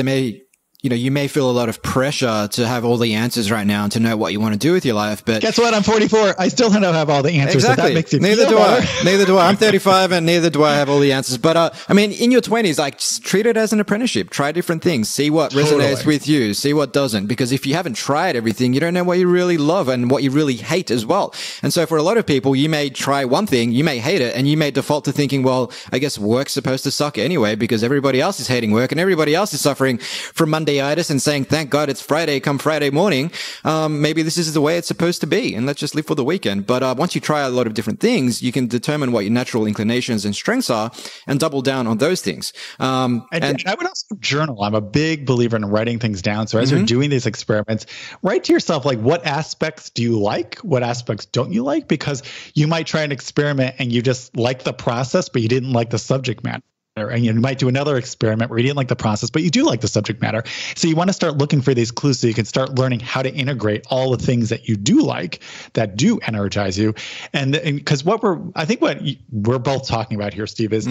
you may feel a lot of pressure to have all the answers right now and to know what you want to do with your life. But guess what? I'm 44. I still don't have all the answers. Exactly. So that makes you neither feel do better. I. Neither do I. I'm 35 and neither do I have all the answers. But in your 20s, just treat it as an apprenticeship. Try different things. See what resonates with you. See what doesn't. Because if you haven't tried everything, you don't know what you really love and what you really hate as well. And so for a lot of people, you may try one thing, you may hate it, and you may default to thinking, well, I guess work's supposed to suck anyway because everybody else is hating work and everybody else is suffering from Mondayitis and saying, thank God it's Friday come Friday morning. Maybe this is the way it's supposed to be, and let's just live for the weekend. But once you try a lot of different things, you can determine what your natural inclinations and strengths are and double down on those things. And I would also journal. I'm a big believer in writing things down. So as you're doing these experiments, write to yourself, like, what aspects do you like? What aspects don't you like? Because you might try an experiment and you just like the process, but you didn't like the subject matter. And you might do another experiment where you didn't like the process, but you do like the subject matter. So you want to start looking for these clues so you can start learning how to integrate all the things that you do like, that do energize you. And because what we're both talking about here, Steve, is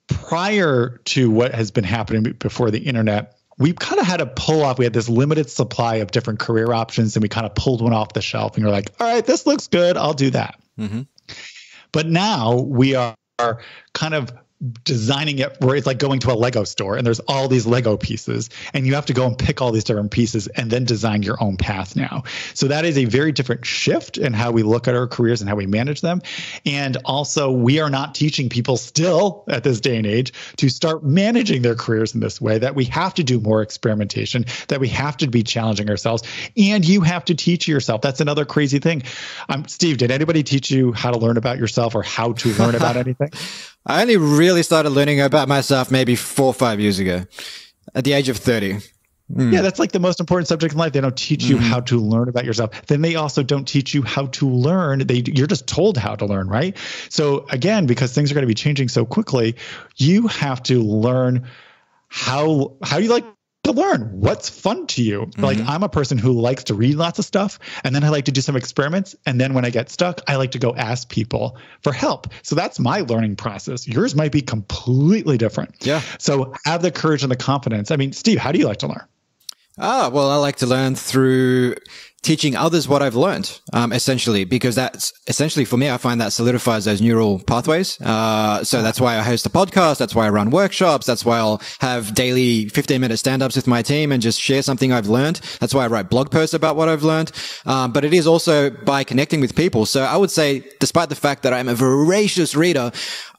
prior to what has been happening before the internet, we kind of had to pull off. We had this limited supply of different career options, and we kind of pulled one off the shelf. And you're like, all right, this looks good. I'll do that. But now we are kind of designing it where it's like going to a Lego store and there's all these Lego pieces and you have to go and pick all these different pieces and then design your own path now. So that is a very different shift in how we look at our careers and how we manage them. And also, we are not teaching people still at this day and age to start managing their careers in this way, that we have to do more experimentation, that we have to be challenging ourselves, and you have to teach yourself. That's another crazy thing. Steve, did anybody teach you how to learn about yourself or how to learn about anything? I only really started learning about myself maybe 4 or 5 years ago at the age of 30. Yeah, that's like the most important subject in life. They don't teach you how to learn about yourself. Then they also don't teach you how to learn. You're just told how to learn, right? So again, because things are going to be changing so quickly, you have to learn how you like to learn? What's fun to you? Like, I'm a person who likes to read lots of stuff, and then I like to do some experiments. And then when I get stuck, I like to go ask people for help. So that's my learning process. Yours might be completely different. Yeah. So have the courage and the confidence. I mean, Steve, how do you like to learn? Well, I like to learn through teaching others what I've learned, essentially, because that's essentially for me, I find that solidifies those neural pathways. So that's why I host a podcast. That's why I run workshops. That's why I'll have daily 15-minute stand-ups with my team and just share something I've learned. That's why I write blog posts about what I've learned. But it is also by connecting with people. So I would say, despite the fact that I'm a voracious reader,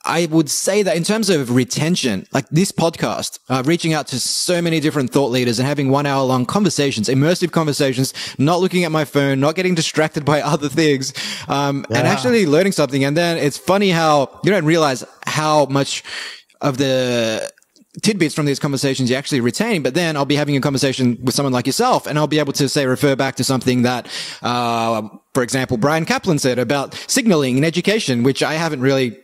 I would say that in terms of retention, like this podcast, reaching out to so many different thought leaders and having 1 hour long conversations, immersive conversations, not looking at my phone, not getting distracted by other things, and actually learning something. And then it's funny how you don't realize how much of the tidbits from these conversations you actually retain, but then I'll be having a conversation with someone like yourself and I'll be able to say, refer back to something that, for example, Brian Kaplan said about signaling in education, which I haven't really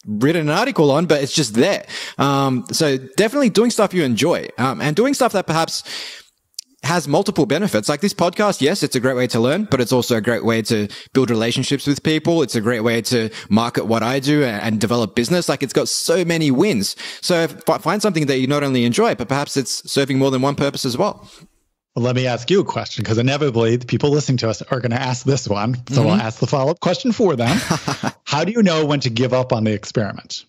written an article on, but it's just there. So definitely doing stuff you enjoy, and doing stuff that perhaps has multiple benefits. Like this podcast, yes, it's a great way to learn, but it's also a great way to build relationships with people. It's a great way to market what I do and develop business. Like it's got so many wins. So find something that you not only enjoy, but perhaps it's serving more than one purpose as well. Well, let me ask you a question, because inevitably the people listening to us are going to ask this one. So I'll ask the follow-up question for them. How do you know when to give up on the experiment?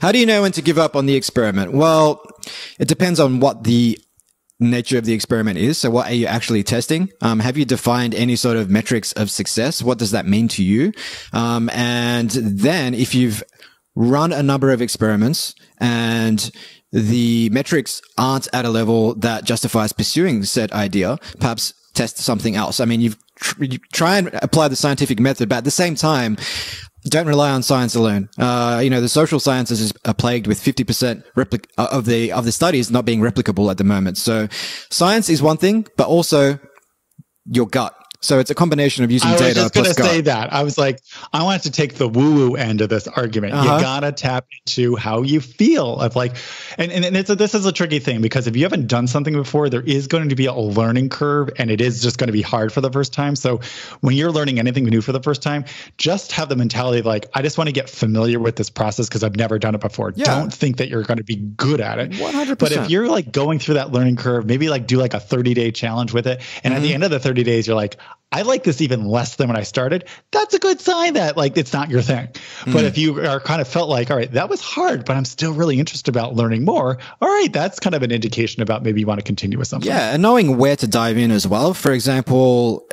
How do you know when to give up on the experiment? Well, it depends on what the nature of the experiment is. So what are you actually testing? Have you defined any sort of metrics of success? What does that mean to you? And then if you've run a number of experiments and the metrics aren't at a level that justifies pursuing said idea, perhaps test something else. I mean, you try and apply the scientific method, but at the same time, don't rely on science alone. The social sciences are plagued with 50% of the studies not being replicable at the moment. So science is one thing, but also your gut. So it's a combination of using data. I was just going to say that. I was like, I wanted to take the woo-woo end of this argument. You got to tap into how you feel. Of like, and this is a tricky thing, because if you haven't done something before, there is going to be a learning curve, and it is just going to be hard for the first time. So when you're learning anything new for the first time, just have the mentality of like, I just want to get familiar with this process because I've never done it before. Yeah. Don't think that you're going to be good at it. 100%. But if you're like going through that learning curve, maybe like do like a 30-day challenge with it. And at the end of the 30 days, you're like, I like this even less than when I started. That's a good sign that like it's not your thing. But if you are kind of felt like, all right, that was hard, but I'm still really interested about learning more. All right, that's kind of an indication about maybe you want to continue with something. Yeah, and knowing where to dive in as well. For example,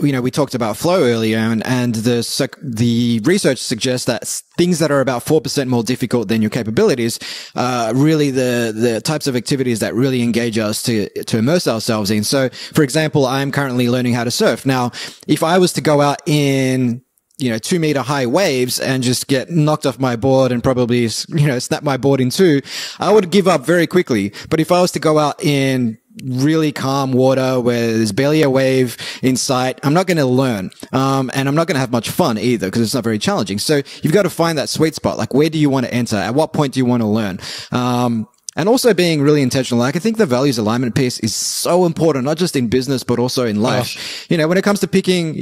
we talked about flow earlier, and the research suggests that things that are about 4% more difficult than your capabilities, really the types of activities that really engage us to immerse ourselves in. So, for example, I'm currently learning how to surf. Now, if I was to go out in 2-meter high waves and just get knocked off my board and probably, snap my board in two, I would give up very quickly. But if I was to go out in really calm water where there's barely a wave in sight, I'm not going to learn. And I'm not going to have much fun either, because it's not very challenging. So you've got to find that sweet spot. Like, where do you want to enter? At what point do you want to learn? And also being really intentional. Like, I think the values alignment piece is so important, not just in business, but also in life. When it comes to picking,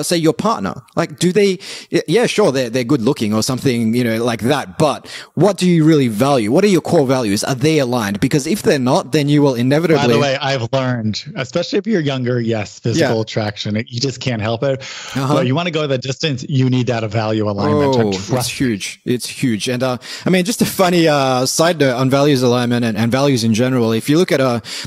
say, your partner, like, sure, they're good looking or something, like that. But what do you really value? What are your core values? Are they aligned? Because if they're not, then you will inevitably. By the way, I've learned, especially if you're younger, yes, physical attraction, you just can't help it. But you want to go the distance, you need that value alignment. It's huge. It's huge. And, just a funny, side note on values alignment and values in general. If you look at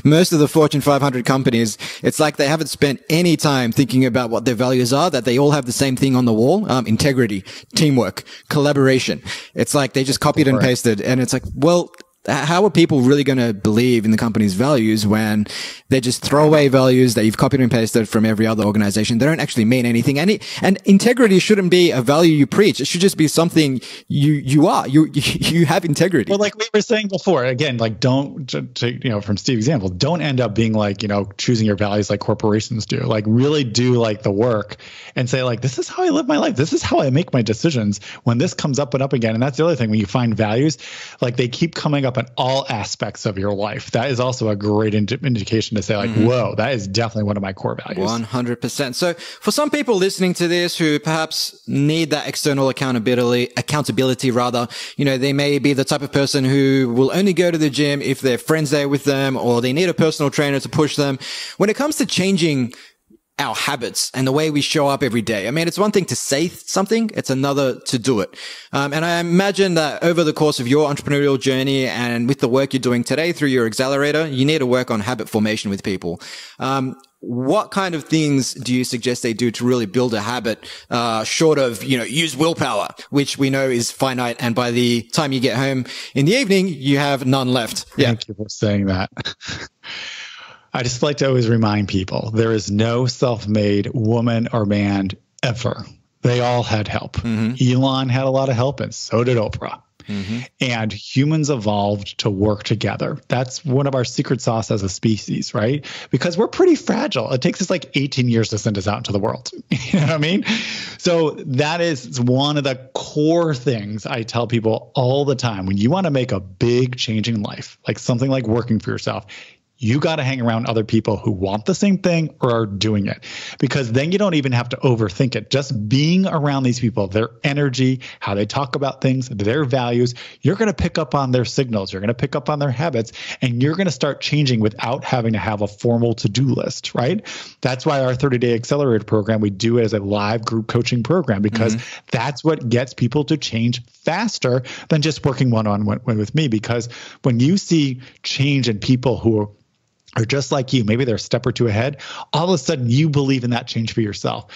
most of the Fortune 500 companies, it's like they haven't spent any time thinking about what their values are, that they all have the same thing on the wall: integrity, teamwork, collaboration. It's like they just copied and pasted, and it's like, well, how are people really going to believe in the company's values when they're just throwaway values that you've copied and pasted from every other organization? They don't actually mean anything. And integrity shouldn't be a value you preach. It should just be something you are. You have integrity. Well, like we were saying before, again, like don't, from Steve's example, don't end up being like, choosing your values like corporations do. Like really do like the work and say like, this is how I live my life. This is how I make my decisions when this comes up and up again. And that's the other thing. When you find values, like they keep coming up up in all aspects of your life, that is also a great indication to say like, whoa, that is definitely one of my core values. 100%. So for some people listening to this who perhaps need that external accountability rather, they may be the type of person who will only go to the gym if their friends there with them, or they need a personal trainer to push them. When it comes to changing our habits and the way we show up every day. I mean, it's one thing to say something, it's another to do it. And I imagine that over the course of your entrepreneurial journey and with the work you're doing today through your accelerator, you need to work on habit formation with people. What kind of things do you suggest they do to really build a habit, short of, use willpower, which we know is finite. And by the time you get home in the evening, you have none left. Thank you for saying that. I just like to always remind people there is no self-made woman or man ever. They all had help. Elon had a lot of help, and so did Oprah. And humans evolved to work together. That's one of our secret sauce as a species, right? Because we're pretty fragile. It takes us like 18 years to send us out into the world. You know what I mean? So that is one of the core things I tell people all the time. When you want to make a big change in life, like something like working for yourself, you got to hang around other people who want the same thing or are doing it, because then you don't even have to overthink it. Just being around these people, their energy, how they talk about things, their values, you're going to pick up on their signals. You're going to pick up on their habits, and you're going to start changing without having to have a formal to-do list, right? That's why our 30-day accelerator program, we do it as a live group coaching program, because that's what gets people to change faster than just working one-on-one with me. Because when you see change in people who are just like you, maybe they're a step or two ahead, all of a sudden you believe in that change for yourself.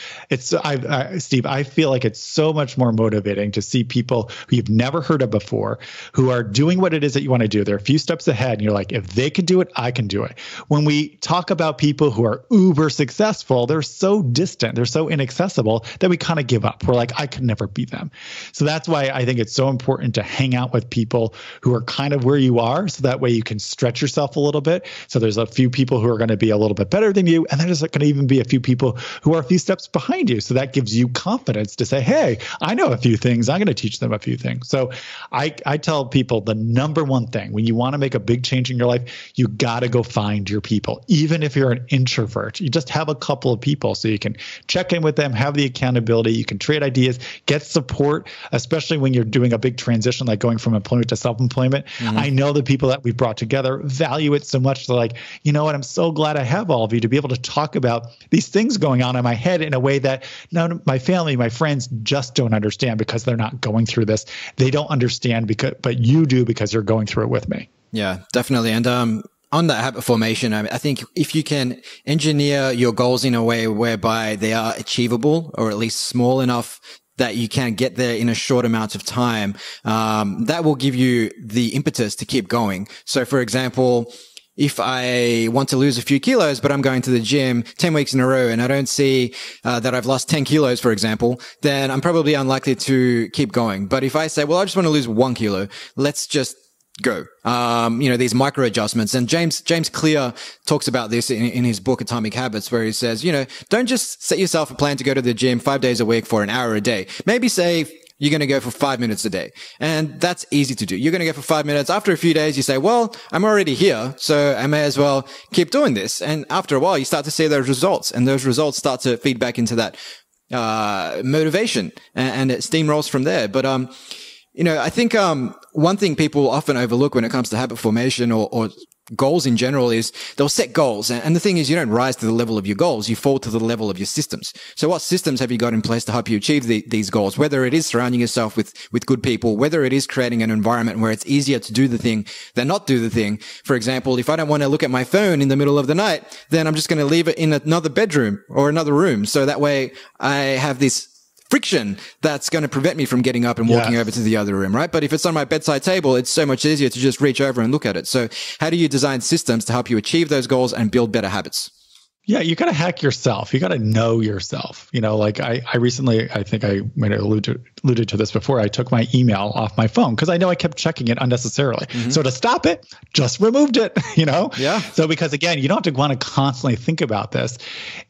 Steve, I feel like it's so much more motivating to see people who you've never heard of before, who are doing what it is that you want to do. They're a few steps ahead, and you're like, if they can do it, I can do it. When we talk about people who are uber successful, they're so distant, they're so inaccessible that we kind of give up. We're like, I could never be them. So that's why I think it's so important to hang out with people who are kind of where you are, so that way you can stretch yourself a little bit. So there's a few people who are going to be a little bit better than you, and then there's going to even be a few people who are a few steps behind you. So that gives you confidence to say, hey, I know a few things, I'm going to teach them a few things. So I tell people the number one thing when you want to make a big change in your life, you got to go find your people. Even if you're an introvert, you just have a couple of people so you can check in with them, have the accountability, you can trade ideas, get support, especially when you're doing a big transition like going from employment to self-employment. I know the people that we've brought together value it so much. They're like, you know what, I'm so glad I have all of you to be able to talk about these things going on in my head in a way that none of my family, my friends just don't understand, because they're not going through this. They don't understand, but you do, because you're going through it with me. Yeah, definitely. And on that habit formation, I think if you can engineer your goals in a way whereby they are achievable, or at least small enough that you can get there in a short amount of time, that will give you the impetus to keep going. So for example, if I want to lose a few kilos, but I'm going to the gym 10 weeks in a row and I don't see that I've lost 10 kilos, for example, then I'm probably unlikely to keep going. But if I say, well, I just want to lose 1 kilo, let's just go. These micro adjustments. And James Clear talks about this in his book, Atomic Habits, where he says, don't just set yourself a plan to go to the gym 5 days a week for an hour a day. Maybe say, you're going to go for 5 minutes a day. And that's easy to do. You're going to go for 5 minutes. After a few days, you say, well, I'm already here, so I may as well keep doing this. And after a while, you start to see those results, and those results start to feed back into that motivation, and it steamrolls from there. But I think one thing people often overlook when it comes to habit formation or goals in general is they'll set goals. And the thing is, you don't rise to the level of your goals. You fall to the level of your systems. So what systems have you got in place to help you achieve these goals? Whether it is surrounding yourself with good people, whether it is creating an environment where it's easier to do the thing than not do the thing. For example, if I don't want to look at my phone in the middle of the night, then I'm just going to leave it in another bedroom or another room. So that way I have this friction that's going to prevent me from getting up and walking over to the other room, right? But if it's on my bedside table, it's so much easier to just reach over and look at it. So how do you design systems to help you achieve those goals and build better habits? Yeah, you got to hack yourself. You got to know yourself. Like I recently, I think I might have alluded to this before. I took my email off my phone because I know I kept checking it unnecessarily. So to stop it, just removed it, Yeah. So because again, you don't have to want to constantly think about this.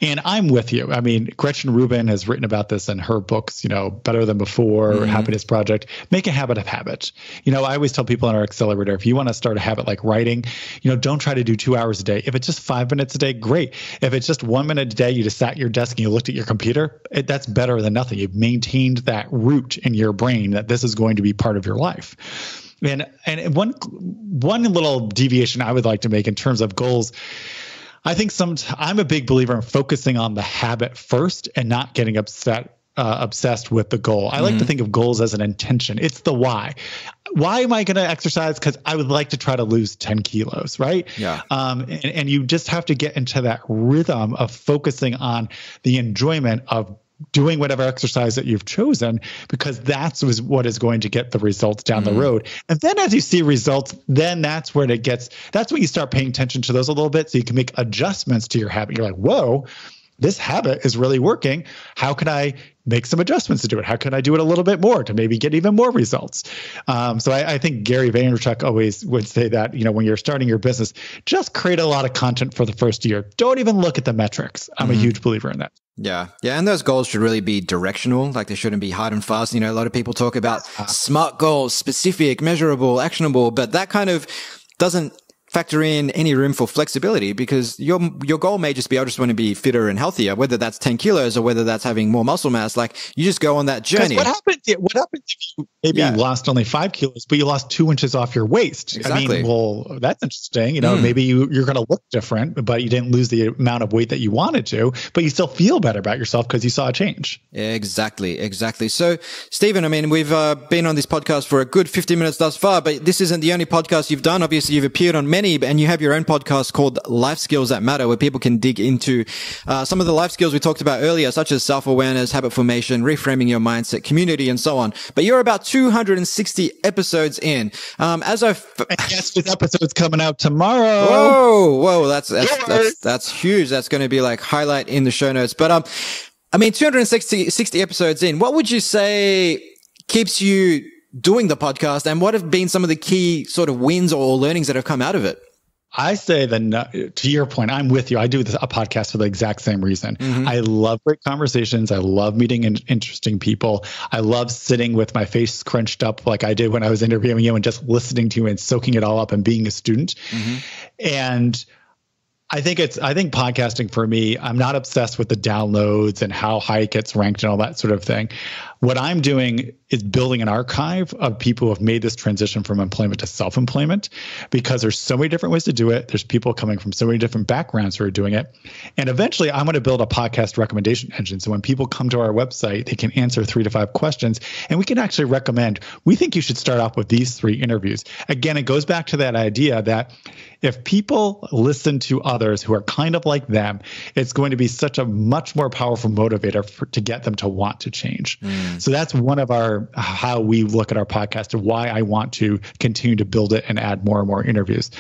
And I'm with you. I mean, Gretchen Rubin has written about this in her books, Better Than Before, Happiness Project, Make a Habit of Habit. I always tell people in our accelerator, if you want to start a habit like writing, don't try to do 2 hours a day. If it's just 5 minutes a day, great. If it's just 1 minute a day, you just sat at your desk and you looked at your computer, that's better than nothing. You've maintained that root in your brain that this is going to be part of your life. And one little deviation I would like to make in terms of goals, I think I'm a big believer in focusing on the habit first and not getting obsessed with the goal. I like to think of goals as an intention. It's the why. Why am I going to exercise? Because I would like to try to lose 10 kilos, right? Yeah. And you just have to get into that rhythm of focusing on the enjoyment of doing whatever exercise that you've chosen, because that's what is going to get the results down the road. And then as you see results, then that's when you start paying attention to those a little bit so you can make adjustments to your habit. You're like, whoa, this habit is really working. How can I make some adjustments to do it? How can I do it a little bit more to maybe get even more results? So I think Gary Vaynerchuk always would say that, when you're starting your business, just create a lot of content for the first year. Don't even look at the metrics. I'm a huge believer in that. Yeah. Yeah. And those goals should really be directional. Like they shouldn't be hard and fast. A lot of people talk about SMART goals, specific, measurable, actionable, but that kind of doesn't factor in any room for flexibility, because your goal may just be, I just want to be fitter and healthier, whether that's 10 kilos or whether that's having more muscle mass. Like you just go on that journey. What happens if you maybe you lost only 5 kilos, but you lost 2 inches off your waist? Exactly. I mean, well, that's interesting. Maybe you're going to look different, but you didn't lose the amount of weight that you wanted to, but you still feel better about yourself because you saw a change. Exactly. So, Stephen, I mean, we've been on this podcast for a good 50 minutes thus far, but this isn't the only podcast you've done. Obviously, you've appeared on many, and you have your own podcast called Life Skills That Matter, where people can dig into some of the life skills we talked about earlier, such as self-awareness, habit formation, reframing your mindset, community, and so on. But you're about 260 episodes in. And guess this episode's coming out tomorrow. Whoa, that's huge. That's going to be like highlight in the show notes. But 260 episodes in, what would you say keeps you doing the podcast, and what have been some of the key sort of wins or learnings that have come out of it? I say that, to your point, I'm with you. I do a podcast for the exact same reason. I love great conversations. I love meeting interesting people. I love sitting with my face scrunched up like I did when I was interviewing you and just listening to you and soaking it all up and being a student. And I think podcasting for me, I'm not obsessed with the downloads and how high it gets ranked and all that sort of thing. What I'm doing is building an archive of people who have made this transition from employment to self-employment, because there's so many different ways to do it. There's people coming from so many different backgrounds who are doing it. And eventually I'm going to build a podcast recommendation engine. So when people come to our website, they can answer 3 to 5 questions, and we can actually recommend, we think you should start off with these 3 interviews. Again, it goes back to that idea that if people listen to others who are kind of like them, it's going to be such a much more powerful motivator to get them to want to change. So that's one of how we look at our podcast and why I want to continue to build it and add more and more interviews.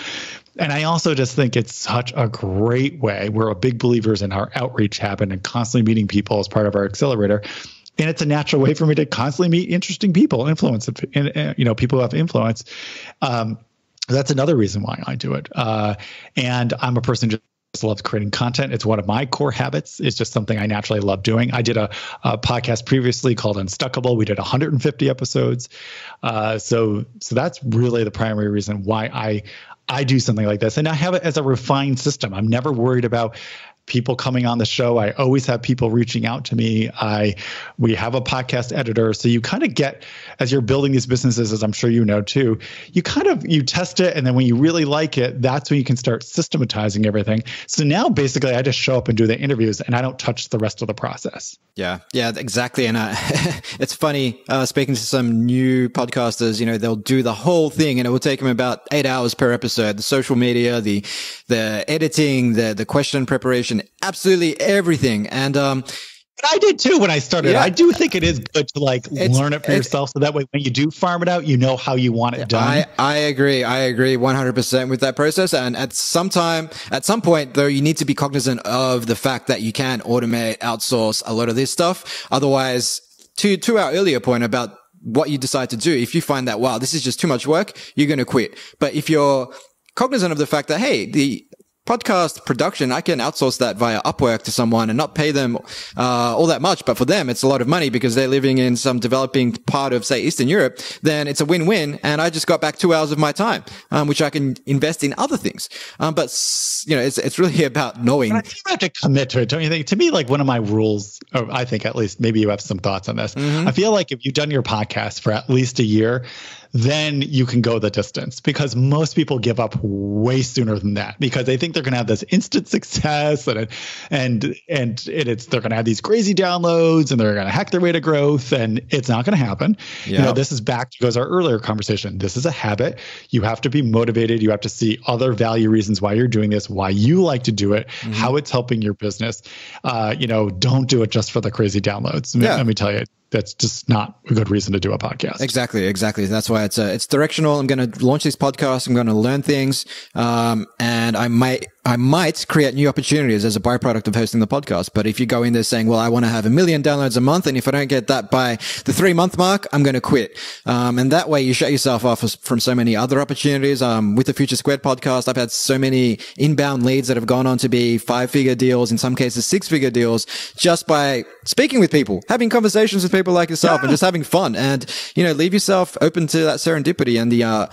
And I also just think it's such a great way. We're big believers in our outreach habit and constantly meeting people as part of our accelerator. And it's a natural way for me to constantly meet interesting people, people who have influence. That's another reason why I do it. And I'm a person who just loves creating content. It's one of my core habits. It's just something I naturally love doing. I did a podcast previously called Unstuckable. We did 150 episodes. So that's really the primary reason why I do something like this. And I have it as a refined system. I'm never worried about people coming on the show. I always have people reaching out to me. We have a podcast editor. So you kind of get, as you're building these businesses, as I'm sure you know too, you test it. And then when you really like it, that's when you can start systematizing everything. So now basically I just show up and do the interviews and I don't touch the rest of the process. Yeah, exactly. And it's funny, speaking to some new podcasters, they'll do the whole thing and it will take them about 8 hours per episode. The social media, the editing, the question preparation, absolutely everything. And I did too when I started. Yeah. I do think it is good to learn it for yourself, so that way when you do farm it out, you know how you want it done. I agree 100% with that process. And at some point though, you need to be cognizant of the fact that you can automate, outsource a lot of this stuff. Otherwise, to our earlier point about what you decide to do, if you find that, wow, this is just too much work, you're going to quit. But if you're cognizant of the fact that, hey, the podcast production, I can outsource that via Upwork to someone and not pay them all that much, but for them it's a lot of money because they're living in some developing part of, say, Eastern Europe, then it's a win-win, and I just got back 2 hours of my time, which I can invest in other things. But it's really about knowing. But I think you have to commit to it, don't you think? To me, one of my rules, or I think at least, maybe you have some thoughts on this. I feel like if you've done your podcast for at least a year, then you can go the distance, because most people give up way sooner than that because they think they're going to have this instant success and they're going to have these crazy downloads and they're going to hack their way to growth, and it's not going to happen. Yep. This is back to our earlier conversation. This is a habit. You have to be motivated. You have to see other value reasons why you're doing this, why you like to do it, how it's helping your business. Don't do it just for the crazy downloads. Let me tell you, that's just not a good reason to do a podcast. Exactly. That's why it's directional. I'm going to launch this podcast. I'm going to learn things. And I might create new opportunities as a byproduct of hosting the podcast. But if you go in there saying, well, I want to have 1 million downloads a month, and if I don't get that by the 3-month mark, I'm going to quit. And that way you shut yourself off from so many other opportunities. With the Future Squared podcast, I've had so many inbound leads that have gone on to be 5-figure deals, in some cases 6-figure deals, just by speaking with people, having conversations with people like yourself, and just having fun, and leave yourself open to that serendipity and the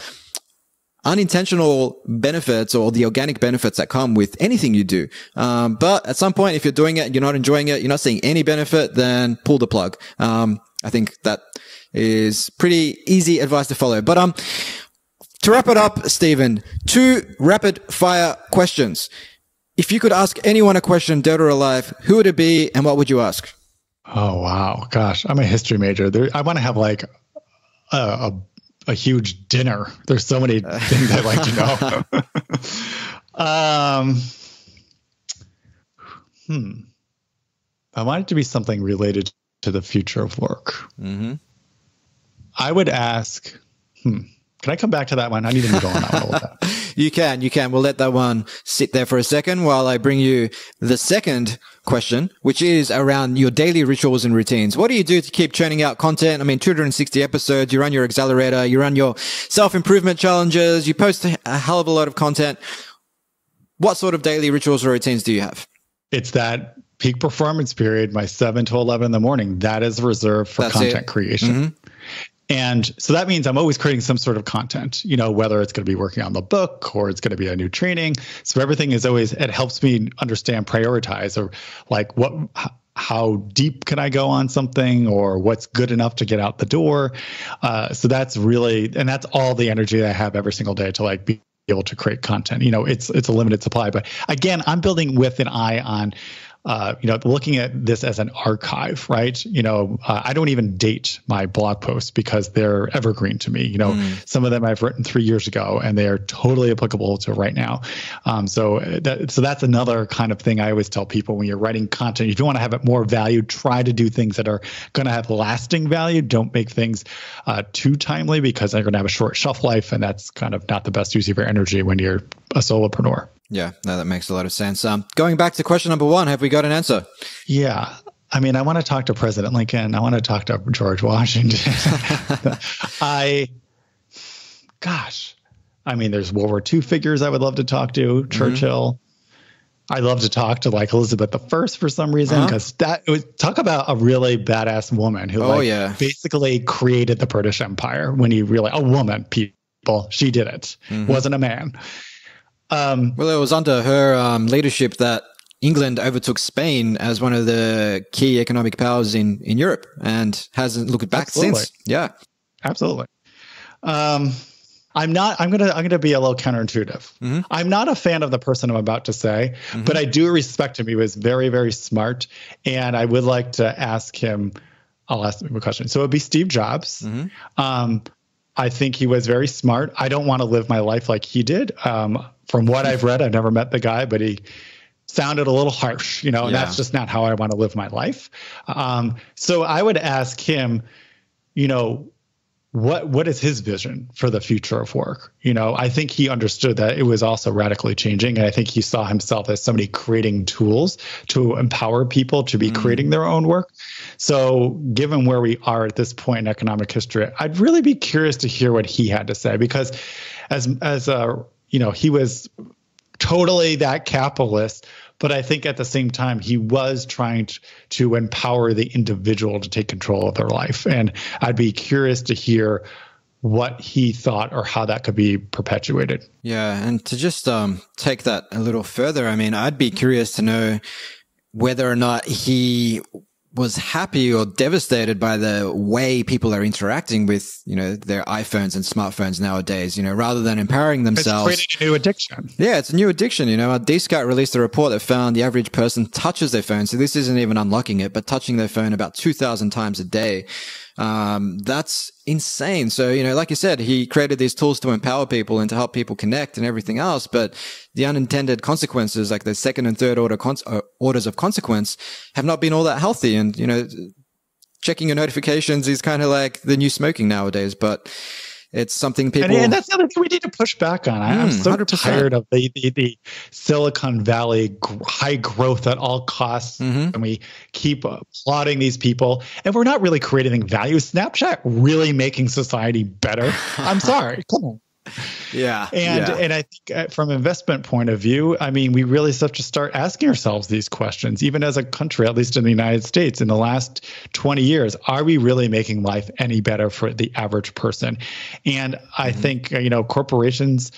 unintentional benefits or the organic benefits that come with anything you do. But at some point, if you're doing it and you're not enjoying it, you're not seeing any benefit, then pull the plug. I think that is pretty easy advice to follow. But to wrap it up, Stephen, 2 rapid fire questions. If you could ask anyone a question, dead or alive, who would it be and what would you ask? Oh, wow. Gosh, I'm a history major. I want to have a huge dinner. There's so many things I'd like to know. I want it to be something related to the future of work. I would ask, can I come back to that one? I need to go on that one a little bit. You can. We'll let that one sit there for a second while I bring you the second question, which is around your daily rituals and routines. What do you do to keep churning out content? 260 episodes, you run your accelerator, you run your self-improvement challenges, you post a hell of a lot of content. What sort of daily rituals or routines do you have? It's that peak performance period, my 7 to 11 in the morning. That is reserved for content creation. And so that means I'm always creating some sort of content, whether it's going to be working on the book or it's going to be a new training. So everything is always, it helps me understand, prioritize, or how deep can I go on something, or what's good enough to get out the door. So that's really, and that's all the energy that I have every single day to be able to create content. It's a limited supply, but again, I'm building with an eye on looking at this as an archive, right? I don't even date my blog posts because they're evergreen to me. Some of them I've written 3 years ago and they are totally applicable to right now. So that's another kind of thing I always tell people when you're writing content. If you want to have it more value, try to do things that are going to have lasting value. Don't make things too timely because they're going to have a short shelf life, and that's kind of not the best use of your energy when you're a solopreneur. Yeah, no, that makes a lot of sense. Going back to question number 1, have we got an answer? Yeah. I want to talk to President Lincoln. I want to talk to George Washington. There's World War II figures I would love to talk to. Churchill. I'd love to talk to Elizabeth I for some reason, because talk about a really badass woman who basically created the British Empire. When you really, a woman, people, she did it. Wasn't a man. Well, it was under her leadership that England overtook Spain as one of the key economic powers in Europe, and hasn't looked back since. Yeah, absolutely. I'm gonna be a little counterintuitive. I'm not a fan of the person I'm about to say, but I do respect him. He was very, very smart, and I would like to ask him. I'll ask him a question. So it'd be Steve Jobs. I think he was very smart. I don't want to live my life like he did. From what I've read, I've never met the guy, but sounded a little harsh, and that's just not how I want to live my life. So I would ask him, what is his vision for the future of work? I think he understood that it was also radically changing. And I think he saw himself as somebody creating tools to empower people to be creating their own work. So given where we are at this point in economic history, I'd really be curious to hear what he had to say, because he was totally that capitalist, but I think at the same time, he was trying to empower the individual to take control of their life. And I'd be curious to hear what he thought or how that could be perpetuated. Yeah. And to just take that a little further, I mean, I'd be curious to know whether or not he was happy or devastated by the way people are interacting with, their iPhones and smartphones nowadays, rather than empowering themselves. It's creating a new addiction. Yeah, it's a new addiction. DSCAT released a report that found the average person touches their phone. So this isn't even unlocking it, but touching their phone about 2,000 times a day. That's insane. So, like you said, he created these tools to empower people and to help people connect and everything else. But the unintended consequences, like the second and third orders of consequence, have not been all that healthy. And, checking your notifications is kind of like the new smoking nowadays, but it's something people... And that's the other thing we need to push back on. I'm so 100%. tired of the Silicon Valley high growth at all costs. And we keep applauding these people. And we're not really creating value. Snapchat really making society better? I'm sorry. Come on. Yeah. And I think from an investment point of view, I mean, we really have to start asking ourselves these questions, even as a country, at least in the United States, in the last 20 years, are we really making life any better for the average person? And I think, corporations,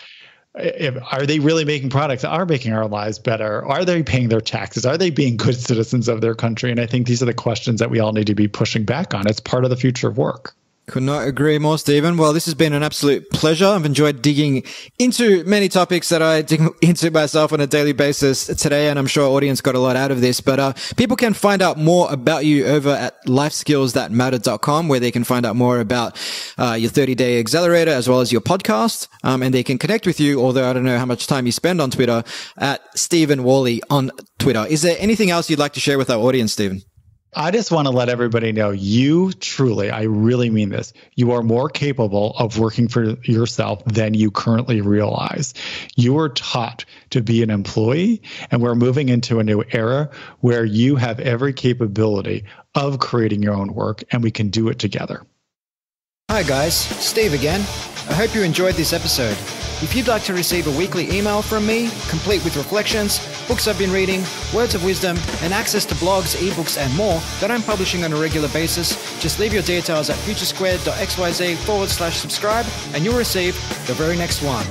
are they really making products that are making our lives better? Are they paying their taxes? Are they being good citizens of their country? And I think these are the questions that we all need to be pushing back on. It's part of the future of work. Could not agree more, Stephen. Well, this has been an absolute pleasure. I've enjoyed digging into many topics that I dig into myself on a daily basis today, and I'm sure our audience got a lot out of this. But people can find out more about you over at lifeskillsthatmatter.com, where they can find out more about your 30-day accelerator as well as your podcast. And they can connect with you, although I don't know how much time you spend on Twitter, at Stephen Warley on Twitter. Is there anything else you'd like to share with our audience, Stephen? I just want to let everybody know you truly, I really mean this, you are more capable of working for yourself than you currently realize. You are taught to be an employee, and we're moving into a new era where you have every capability of creating your own work, and we can do it together. Hi guys, Steve again. I hope you enjoyed this episode. If you'd like to receive a weekly email from me, complete with reflections, books I've been reading, words of wisdom, and access to blogs, ebooks, and more that I'm publishing on a regular basis, just leave your details at futuresquared.xyz/subscribe and you'll receive the very next one.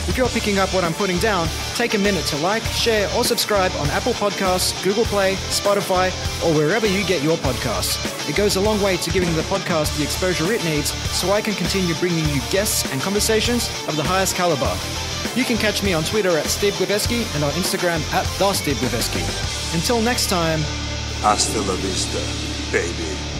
If you're picking up what I'm putting down, take a minute to like, share, or subscribe on Apple Podcasts, Google Play, Spotify, or wherever you get your podcasts. It goes a long way to giving the podcast the exposure it needs so I can continue bringing you guests and conversations of the highest caliber. You can catch me on Twitter at Steve Gliveski and on Instagram at TheSteveGliveski. Until next time. Hasta la vista, baby.